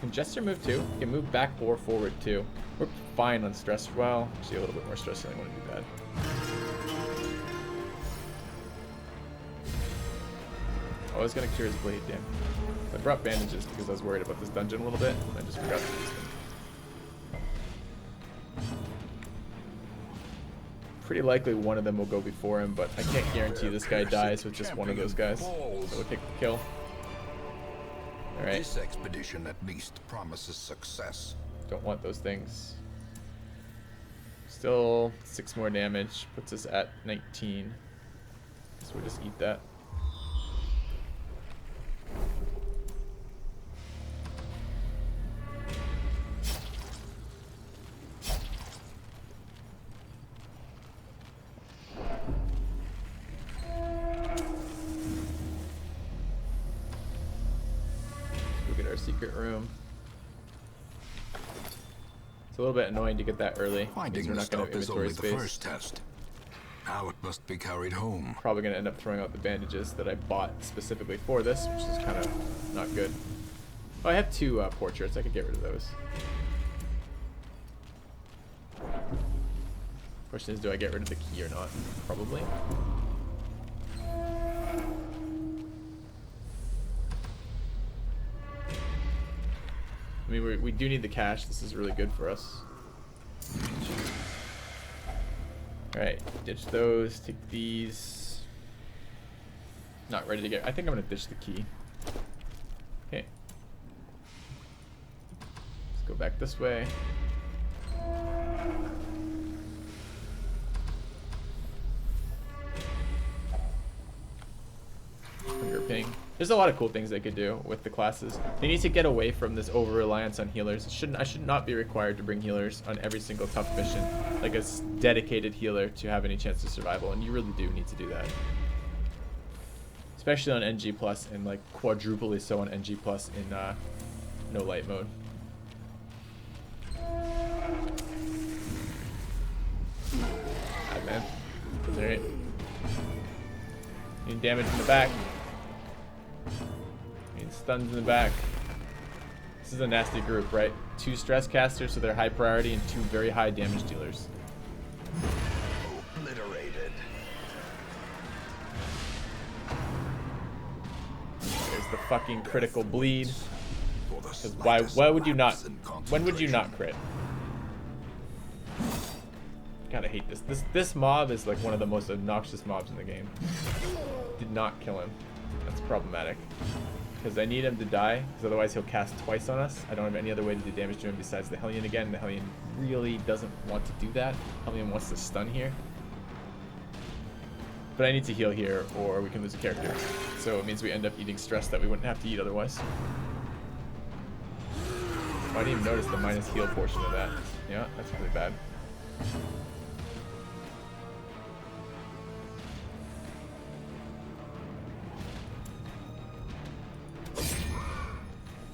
Can Jester move too? He can move back or forward too. We're fine on stress. Well, actually a little bit more stress than I want to be bad. Oh, I was gonna cure his blade, damn. I brought bandages because I was worried about this dungeon a little bit, and I just forgot to use them. Pretty likely one of them will go before him, but I can't guarantee this guy dies with just one of those guys. So we'll take the kill. Alright. This expedition at least promises success. Don't want those things. Still 6 more damage. Puts us at 19. So we'll just eat that. Secret room. It's a little bit annoying to get that early. Finding the stuff is only the first test. Now it must be carried home. Probably gonna end up throwing out the bandages that I bought specifically for this, which is kind of not good. Oh, I have 2 portraits. I could get rid of those. Question is, do I get rid of the key or not? Probably. I mean, we do need the cash. This is really good for us. Alright, ditch those. Take these. Not ready to get... I think I'm going to ditch the key. Okay. Let's go back this way. Hunger ping. There's a lot of cool things they could do with the classes. They need to get away from this over-reliance on healers. I should not be required to bring healers on every single tough mission, like a dedicated healer to have any chance of survival, and you really do need to do that. Especially on NG+, and like quadruply so on NG+, in no light mode. God, man. Alright. Need damage in the back. Stuns in the back. This is a nasty group, right? 2 stress casters, so they're high priority, and 2 very high damage dealers. Obliterated. There's the fucking critical bleed. Because why would you not? When would you not crit? Gotta hate this. This mob is like one of the most obnoxious mobs in the game. Did not kill him. That's problematic. Because I need him to die, because otherwise he'll cast twice on us. I don't have any other way to do damage to him besides the Hellion again. The Hellion really doesn't want to do that. Hellion wants to stun here. But I need to heal here, or we can lose a character. So it means we end up eating stress that we wouldn't have to eat otherwise. I didn't even notice the minus heal portion of that. Yeah, that's really bad.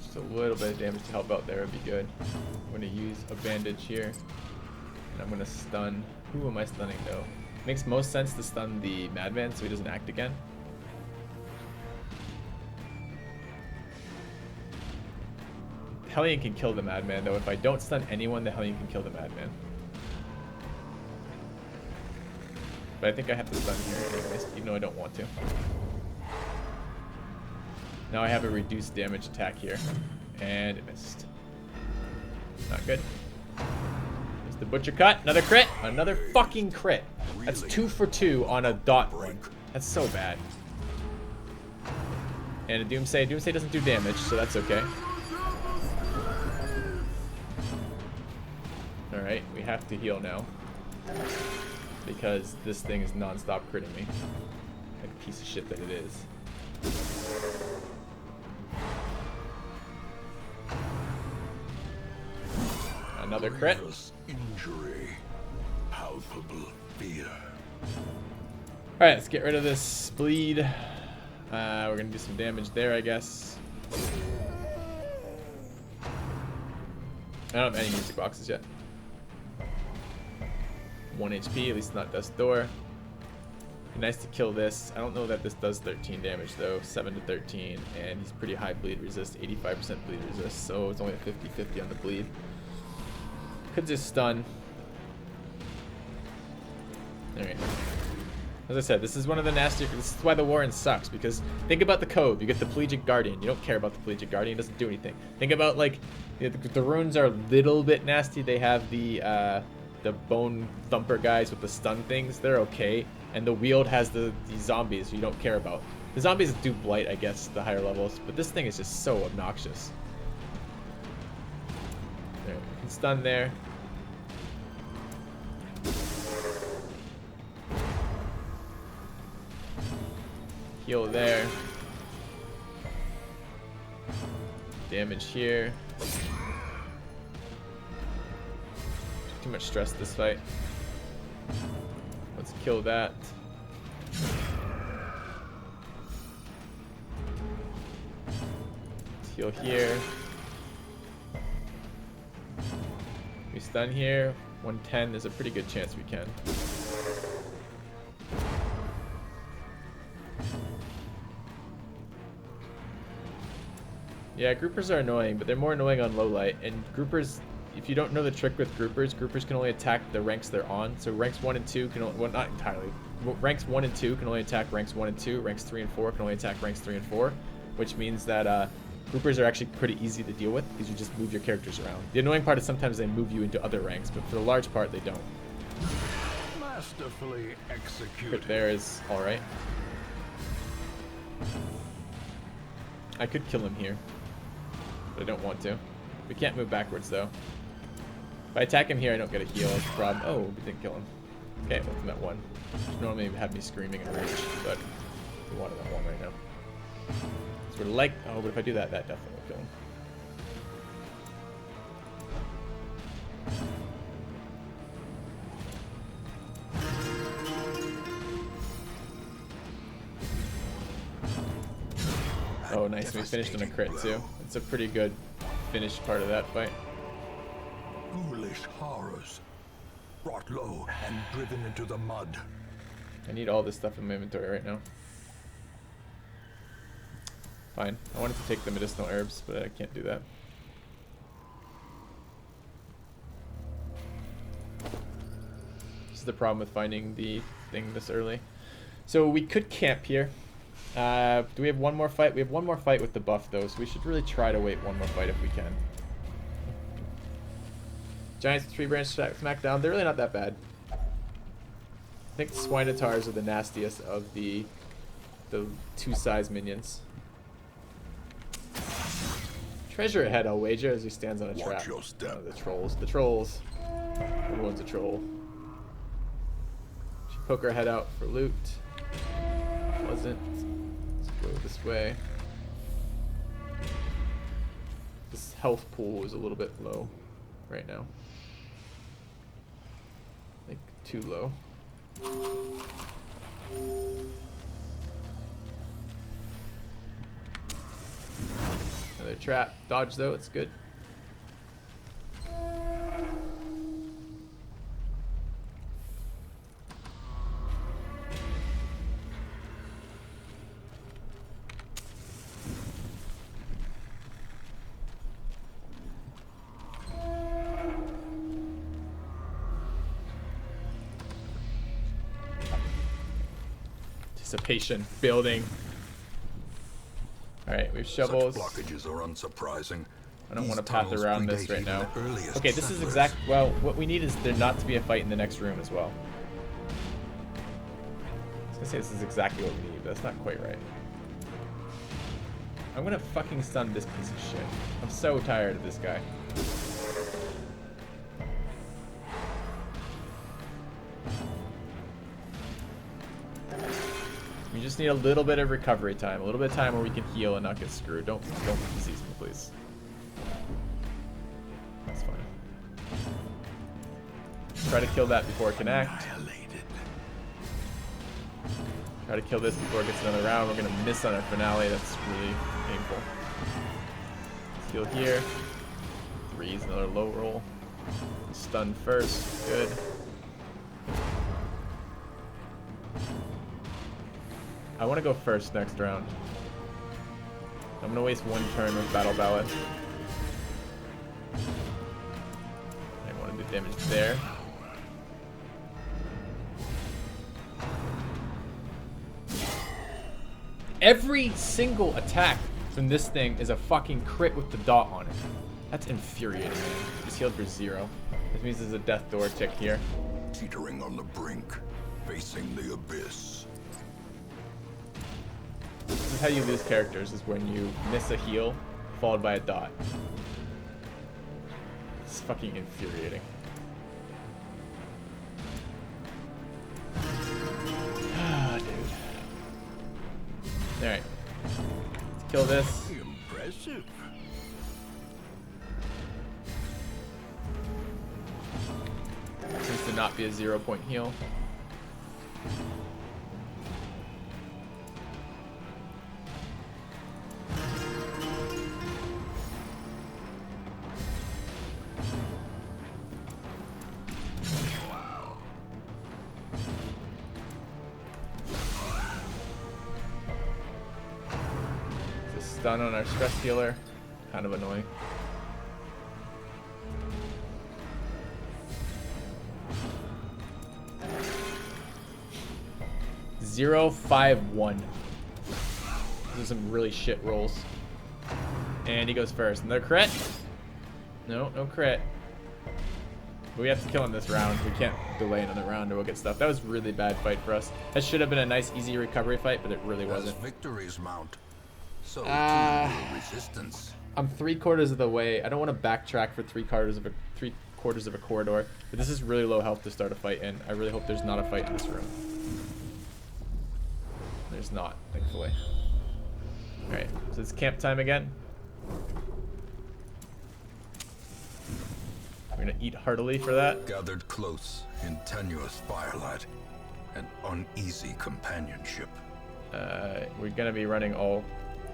Just a little bit of damage to help out there would be good. I'm going to use a bandage here. And I'm going to stun. Who am I stunning though? Makes most sense to stun the Madman so he doesn't act again. Hellion can kill the Madman though. If I don't stun anyone, the Hellion can kill the Madman. But I think I have to stun here anyways, even though I don't want to. Now I have a reduced damage attack here. And it missed. Not good. There's the butcher cut. Another crit. Another fucking crit. That's 2 for 2 on a dot one. That's so bad. And a Doomsday. Doomsday doesn't do damage, so that's okay. Alright, we have to heal now. Because this thing is non-stop critting me. Like a piece of shit that it is. Another crit. Injury, palpable fear. Alright, let's get rid of this bleed. We're gonna do some damage there, I guess. I don't have any music boxes yet. 1 HP, at least not Death's Door. Be nice to kill this. I don't know that this does 13 damage though. 7 to 13, and he's pretty high bleed resist, 85% bleed resist, so it's only a 50-50 on the bleed. Could just stun. Alright. As I said, this is one of the nastier. This is why the Warren sucks, because think about the code. You get the Pelagic Guardian. You don't care about the Pelagic Guardian. It doesn't do anything. Think about, like, the runes are a little bit nasty. They have the Bone Thumper guys with the stun things. They're okay. And the Wield has the zombies you don't care about. The zombies do blight, I guess, the higher levels. But this thing is just so obnoxious. There, we can stun there. Heal there. Damage here. Too much stress this fight. Let's kill that. Let's heal here. We stun here. 110. There's a pretty good chance we can. Yeah, groupers are annoying, but they're more annoying on low light. And groupers, if you don't know the trick with groupers, groupers can only attack the ranks they're on. So ranks 1 and 2 can only, well, not entirely. Ranks 1 and 2 can only attack ranks 1 and 2. Ranks 3 and 4 can only attack ranks 3 and 4, which means that groupers are actually pretty easy to deal with because you just move your characters around. The annoying part is sometimes they move you into other ranks, but for the large part, they don't. Masterfully executed. Crit there is all right. I could kill him here, but I don't want to. We can't move backwards though. If I attack him here, I don't get a heal. That's the problem. Oh, we didn't kill him. Okay, well, from that one. Which normally would have me screaming in rage, but we wanted that one right now. So we're like, oh, but if I do that, that definitely will kill him. Oh, nice. We finished on a crit too. It's a pretty good finished part of that fight. Ghoulish horrors, brought low and driven into the mud. I need all this stuff in my inventory right now. Fine. I wanted to take the medicinal herbs, but I can't do that. This is the problem with finding the thing this early. So we could camp here. Do we have one more fight? We have one more fight with the buff though, so we should really try to wait one more fight if we can. Giants with 3 branch smackdown. They're really not that bad. I think the Swinatars are the nastiest of the 2-size minions. Treasure ahead, I'll wager, as he stands on a trap. Watch your step. Oh, the trolls. The trolls. Everyone's a troll. Should poke our head out for loot. Wasn't. Let's go this way. This health pool is a little bit low right now. Like too low. Another trap. Dodge though, it's good. Anticipation building. All right, we have shovels. Such blockages are unsurprising. I don't These want to path tunnels around this predate right even now. the earliest Okay, this is settlers. exact. Well, what we need is there not to be a fight in the next room as well. I was gonna say this is exactly what we need, but that's not quite right. I'm gonna fucking stun this piece of shit. I'm so tired of this guy. We just need a little bit of recovery time, a little bit of time where we can heal and not get screwed. Don't disease me, please. That's fine. Try to kill that before it can act. Try to kill this before it gets another round. We're gonna miss on our finale. That's really painful. Let's heal here. 3 is another low roll. Stun first. Good. I want to go first next round. I'm gonna waste 1 turn with Battle Ballad. I want to do damage there. Every single attack from this thing is a fucking crit with the dot on it. That's infuriating, man. Just healed for 0. This means there's a death door tick here. Teetering on the brink, facing the abyss. This is how you lose characters, is when you miss a heal followed by a dot. It's fucking infuriating. Ah, dude. Alright. Let's kill this. Impressive. Seems to not be a 0-point heal. Stun on our stress healer. Kind of annoying. Zero, 5, 1. Those are some really shit rolls. And he goes first. Another crit? No, no crit. But we have to kill him this round. We can't delay another round or we'll get stuff. That was a really bad fight for us. That should have been a nice, easy recovery fight, but it really wasn't. Victories mount. So too resistance. I'm 3/4 of the way. I don't want to backtrack for 3/4 of a corridor, but this is really low health to start a fight in. I really hope there's not a fight in this room. There's not, thankfully. All right, so it's camp time again. We're gonna eat heartily for that. Gathered close in tenuous firelight, and uneasy companionship. We're gonna be running all.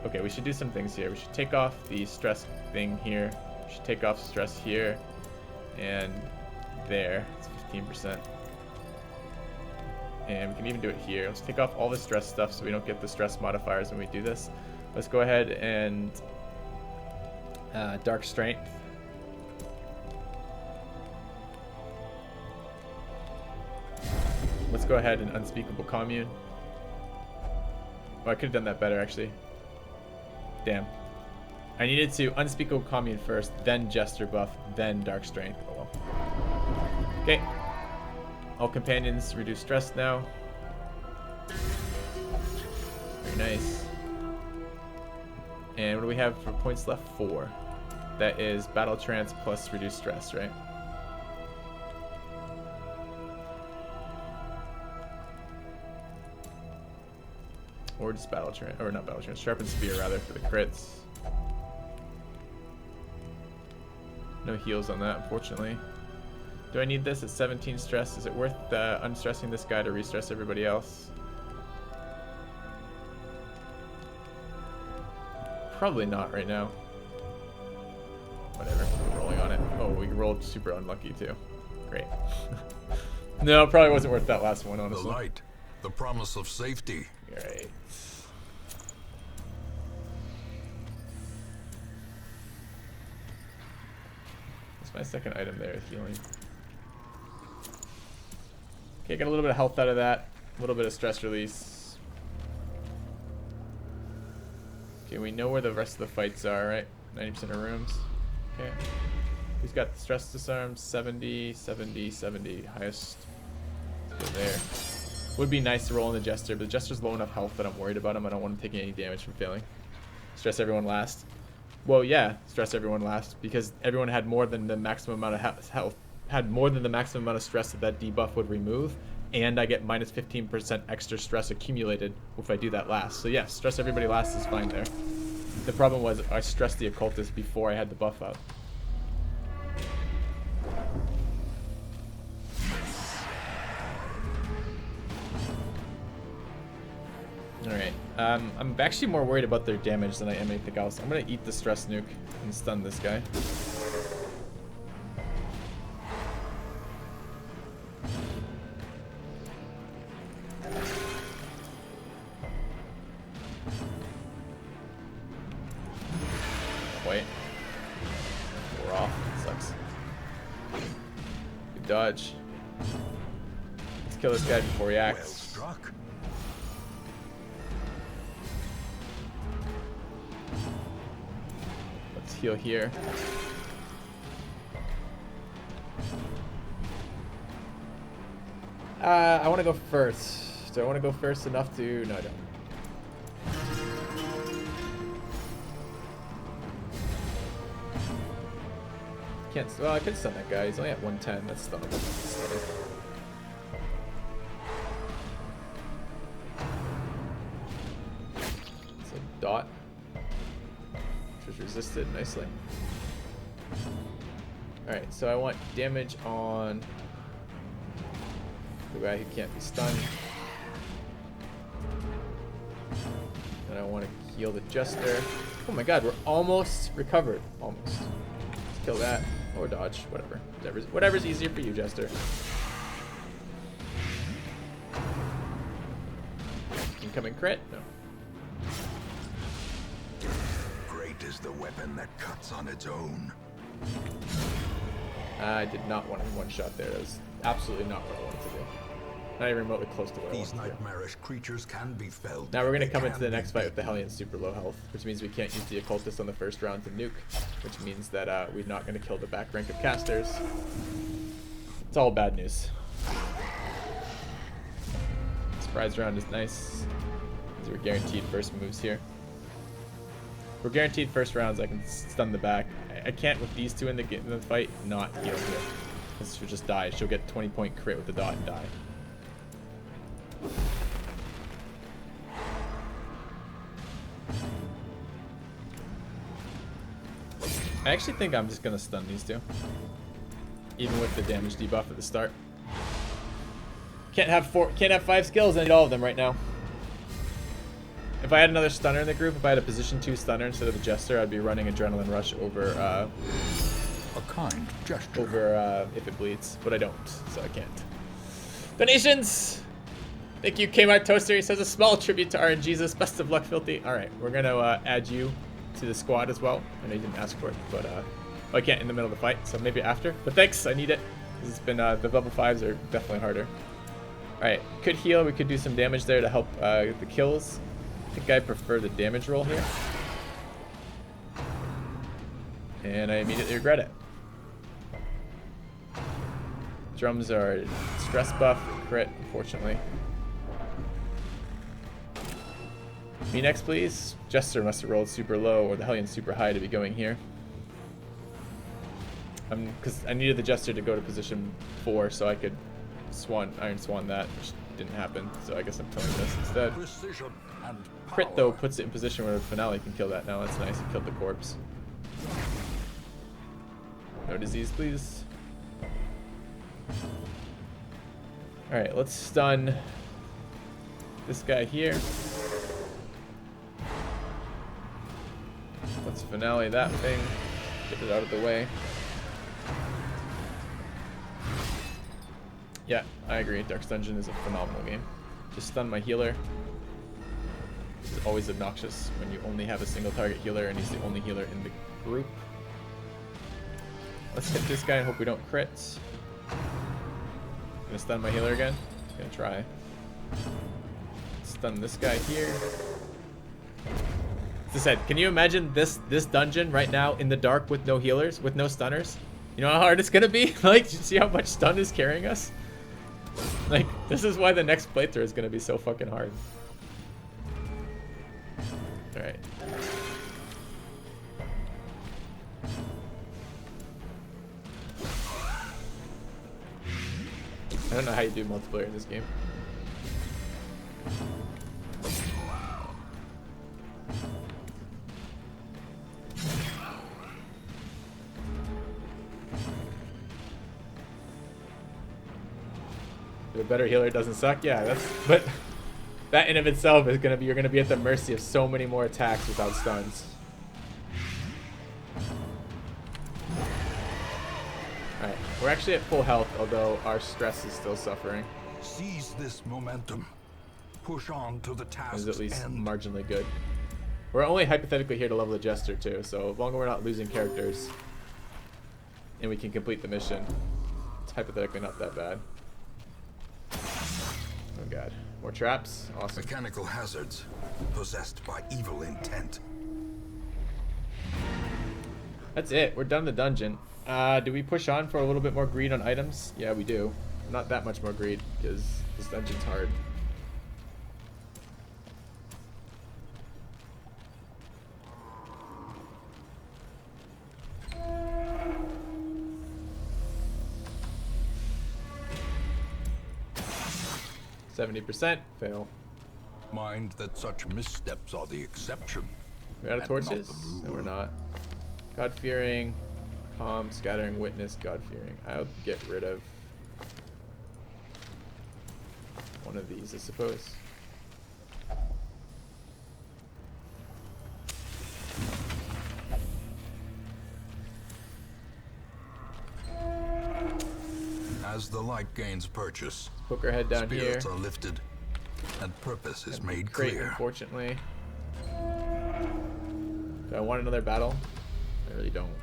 Okay, we should do some things here. We should take off the stress thing here. We should take off stress here. And there. It's 15%. And we can even do it here. Let's take off all the stress stuff so we don't get the stress modifiers when we do this. Let's go ahead and Dark Strength. Let's go ahead and Unspeakable Commune. Oh, I could have done that better, actually. Damn. I needed to Unspeakable Commune first, then Jester buff, then Dark Strength. Oh well. Okay. All companions reduce stress now. Very nice. And what do we have for points left? 4. That is Battle Trance plus reduce stress, right? Or just Battle Trance, or not Battle Trance, Sharpened Spear rather for the crits. No heals on that, unfortunately. Do I need this at 17 stress? Is it worth unstressing this guy to restress everybody else? Probably not right now. Whatever, we're rolling on it. Oh, we rolled super unlucky too. Great. No, it probably wasn't worth that last one, honestly. The light, the promise of safety. Alright. That's my second item there, healing. Okay, got a little bit of health out of that. A little bit of stress release. Okay, we know where the rest of the fights are, right? 90% of rooms. Okay. Who's got the stress disarm? 70, 70, 70. Highest. Let's go there. Would be nice to roll in the Jester, but the Jester's low enough health that I'm worried about him. I don't want him taking any damage from failing. Stress everyone last. Well, yeah, stress everyone last because everyone had more than the maximum amount of health, had more than the maximum amount of stress that debuff would remove, and I get minus 15% extra stress accumulated if I do that last. So yeah, stress everybody last is fine there. The problem was I stressed the occultist before I had the buff up. Alright, I'm actually more worried about their damage than I am anything else. I'm gonna eat the stress nuke and stun this guy. Wait. We're off. Sucks. Good dodge. Let's kill this guy before he acts. Well struck. Let's heal here. I want to go first. Do I want to go first enough to... No, I don't. Can't... Well, I could stun that guy. He's only at 110. That's stunnable. It's a dot. Which was resisted nicely. Alright, so I want damage on the guy who can't be stunned. And I want to heal the jester. Oh my god, we're almost recovered. Almost. Let's kill that. Or dodge. Whatever. Whatever's easier for you, jester. Incoming crit? No. Great is the weapon that cuts on its own. I did not want to one-shot there. That was absolutely not what I wanted to do. Not even remotely close to what These I wanted to do. nightmarish creatures can be felled. Now we're going to They come can into the be next fight with the beaten. Hellion super low health, which means we can't use the occultist on the first round to nuke, which means that we're not going to kill the back rank of casters. It's all bad news. Surprise round is nice. These are guaranteed first moves here. We're guaranteed first rounds. I can stun the back. I can't with these two in the fight not heal here. This she'll just die. She'll get 20-point crit with the dot and die. I actually think I'm just gonna stun these two, even with the damage debuff at the start. Can't have 5 skills. I need all of them right now. If I had another stunner in the group, if I had a position 2 stunner instead of a jester, I'd be running adrenaline rush over A kind gesture. if it bleeds, but I don't, so I can't. Donations. Thank you, Kmart Toaster. He says a small tribute to RNGesus. Best of luck, Filthy. All right, we're gonna add you to the squad as well. I know you didn't ask for it, but I can't in the middle of the fight, so maybe after. But thanks, I need it. This has been the level 5s are definitely harder. All right, could heal. We could do some damage there to help the kills. I think I prefer the damage roll here, and I immediately regret it. Drums are stress buff, crit, unfortunately. Me next, please. Jester must have rolled super low, or the Hellion super high to be going here. Because I needed the Jester to go to position 4 so I could Iron Swan that, which didn't happen. So I guess I'm killing this instead. Precision and Crit though puts it in position where the finale can kill that now. That's nice. He killed the corpse. No disease, please. Alright, let's stun this guy here. Let's finale that thing. Get it out of the way. Yeah, I agree. Darkest Dungeon is a phenomenal game. Just stun my healer. It's always obnoxious when you only have a single target healer and he's the only healer in the group. Let's hit this guy and hope we don't crit. Gonna stun my healer again. Gonna try. Stun this guy here. As I said, can you imagine this dungeon right now in the dark with no healers, with no stunners? You know how hard it's gonna be? Like, see how much stun is carrying us? Like, this is why the next playthrough is gonna be so fucking hard. Alright. I don't know how you do multiplayer in this game. A better healer doesn't suck. Yeah, but that in of itself is gonna be, you're gonna be at the mercy of so many more attacks without stuns. Alright, we're actually at full health, although our stress is still suffering. Seize this momentum. Push on to the task's It's at least end. marginally good. We're only hypothetically here to level the Jester too, so as long as we're not losing characters and we can complete the mission, it's hypothetically not that bad. Oh god. More traps? Awesome. Mechanical hazards possessed by evil intent. That's it. We're done the dungeon. Do we push on for a little bit more greed on items? Yeah, we do. Not that much more greed, because this dungeon's hard. %, fail. Mind that such missteps are the exception. We out of and not torches? the rule. No, we're not. God-fearing, calm, scattering, witness, God-fearing. I'll get rid of one of these, I suppose. As the light gains purchase, Poke our head down here. spirits are lifted, and purpose is made Great, clear. unfortunately. Do I want another battle? I really don't.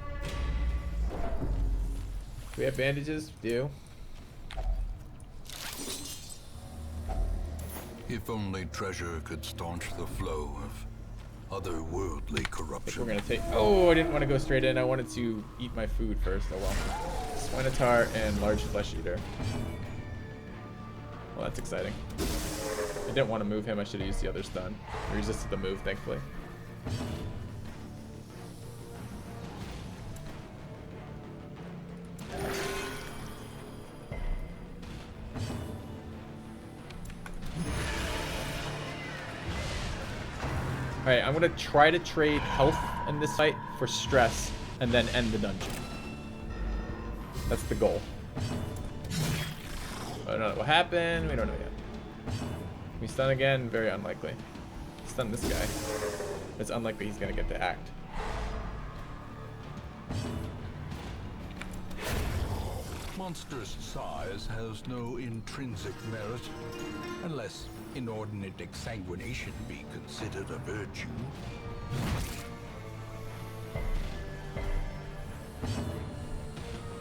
Do we have bandages? We do. If only treasure could staunch the flow of otherworldly corruption. We're gonna take. Oh, I didn't want to go straight in. I wanted to eat my food first. Oh well. Swinotar and large flesh eater. Well, that's exciting. I didn't want to move him. I should have used the other stun. He resisted the move, thankfully. Alright, I'm gonna try to trade health in this fight for stress and then end the dungeon. That's the goal. I don't know what happened. We don't know yet. We stun again? Very unlikely. Stun this guy. It's unlikely he's gonna get to act. Monstrous size has no intrinsic merit, unless inordinate exsanguination be considered a virtue.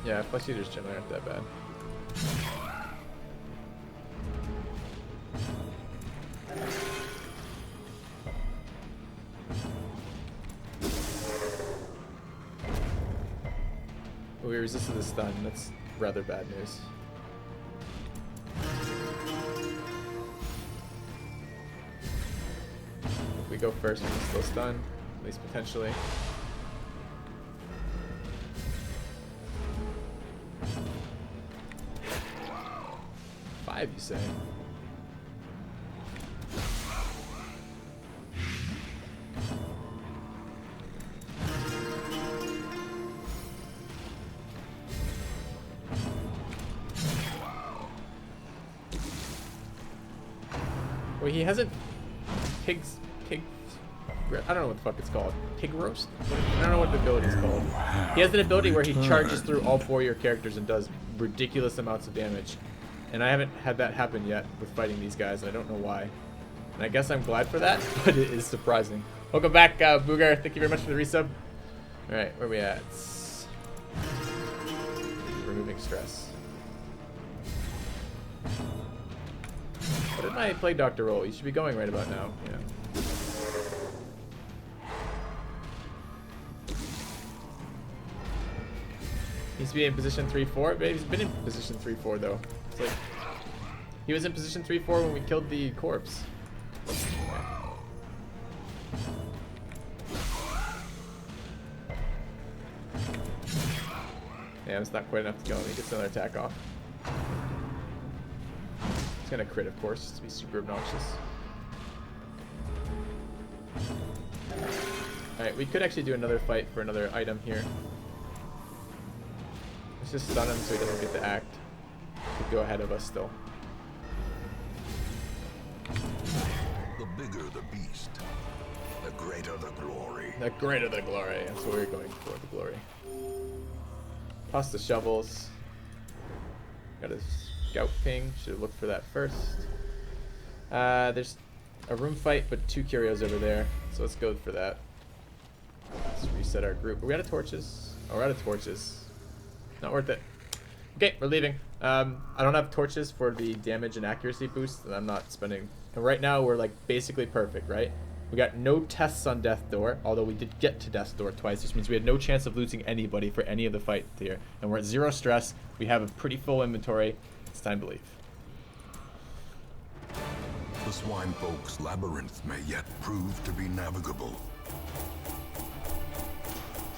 Yeah, flesh eaters generally aren't that bad. But we resisted the stun. That's rather bad news. If we go first, we can still stun, at least potentially. Five, you say? Well, he hasn't pig. I don't know what the fuck it's called. Pig roast? I don't know what the ability is called. He has an ability where he charges through all four of your characters and does ridiculous amounts of damage. And I haven't had that happen yet with fighting these guys. I don't know why. And I guess I'm glad for that, but it is surprising. Welcome back, Booger. Thank you very much for the resub. Alright, where are we at? Removing stress. What did my Plague Doctor roll? You should be going right about now. Yeah. Needs to be in position 3-4, but he's been in position 3-4 though. It's like he was in position 3-4 when we killed the corpse. Yeah, it's not quite enough to kill him. He gets another attack off. It's gonna crit, of course, to be super obnoxious. Alright, we could actually do another fight for another item here. Let's just stun him so he doesn't get to act. Could go ahead of us still. The bigger the beast, the greater the glory. The greater the glory. That's what we're going for, the glory. Toss the shovels. Got a scout ping. Should have looked for that first. There's a room fight, but 2 curios over there. So let's go for that. Let's reset our group. Are we out of torches? Oh, we're out of torches. Not worth it. Okay, we're leaving. I don't have torches for the damage and accuracy boost, and I'm not spending. And right now we're like basically perfect, right? We got no tests on Death Door, although we did get to Death Door twice, which means we had no chance of losing anybody for any of the fight here. And we're at 0 stress. We have a pretty full inventory. It's time to leave. The swine folk's labyrinth may yet prove to be navigable.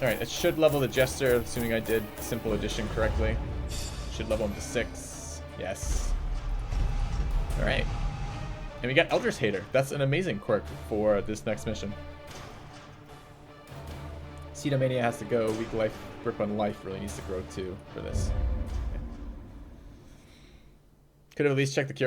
Alright, it should level the Jester, assuming I did simple addition correctly. Should level him to 6. Yes. Alright. And we got Elder's Hater. That's an amazing quirk for this next mission. Cedomania has to go. Weak life, grip on life really needs to grow too for this. Could have at least checked the cure.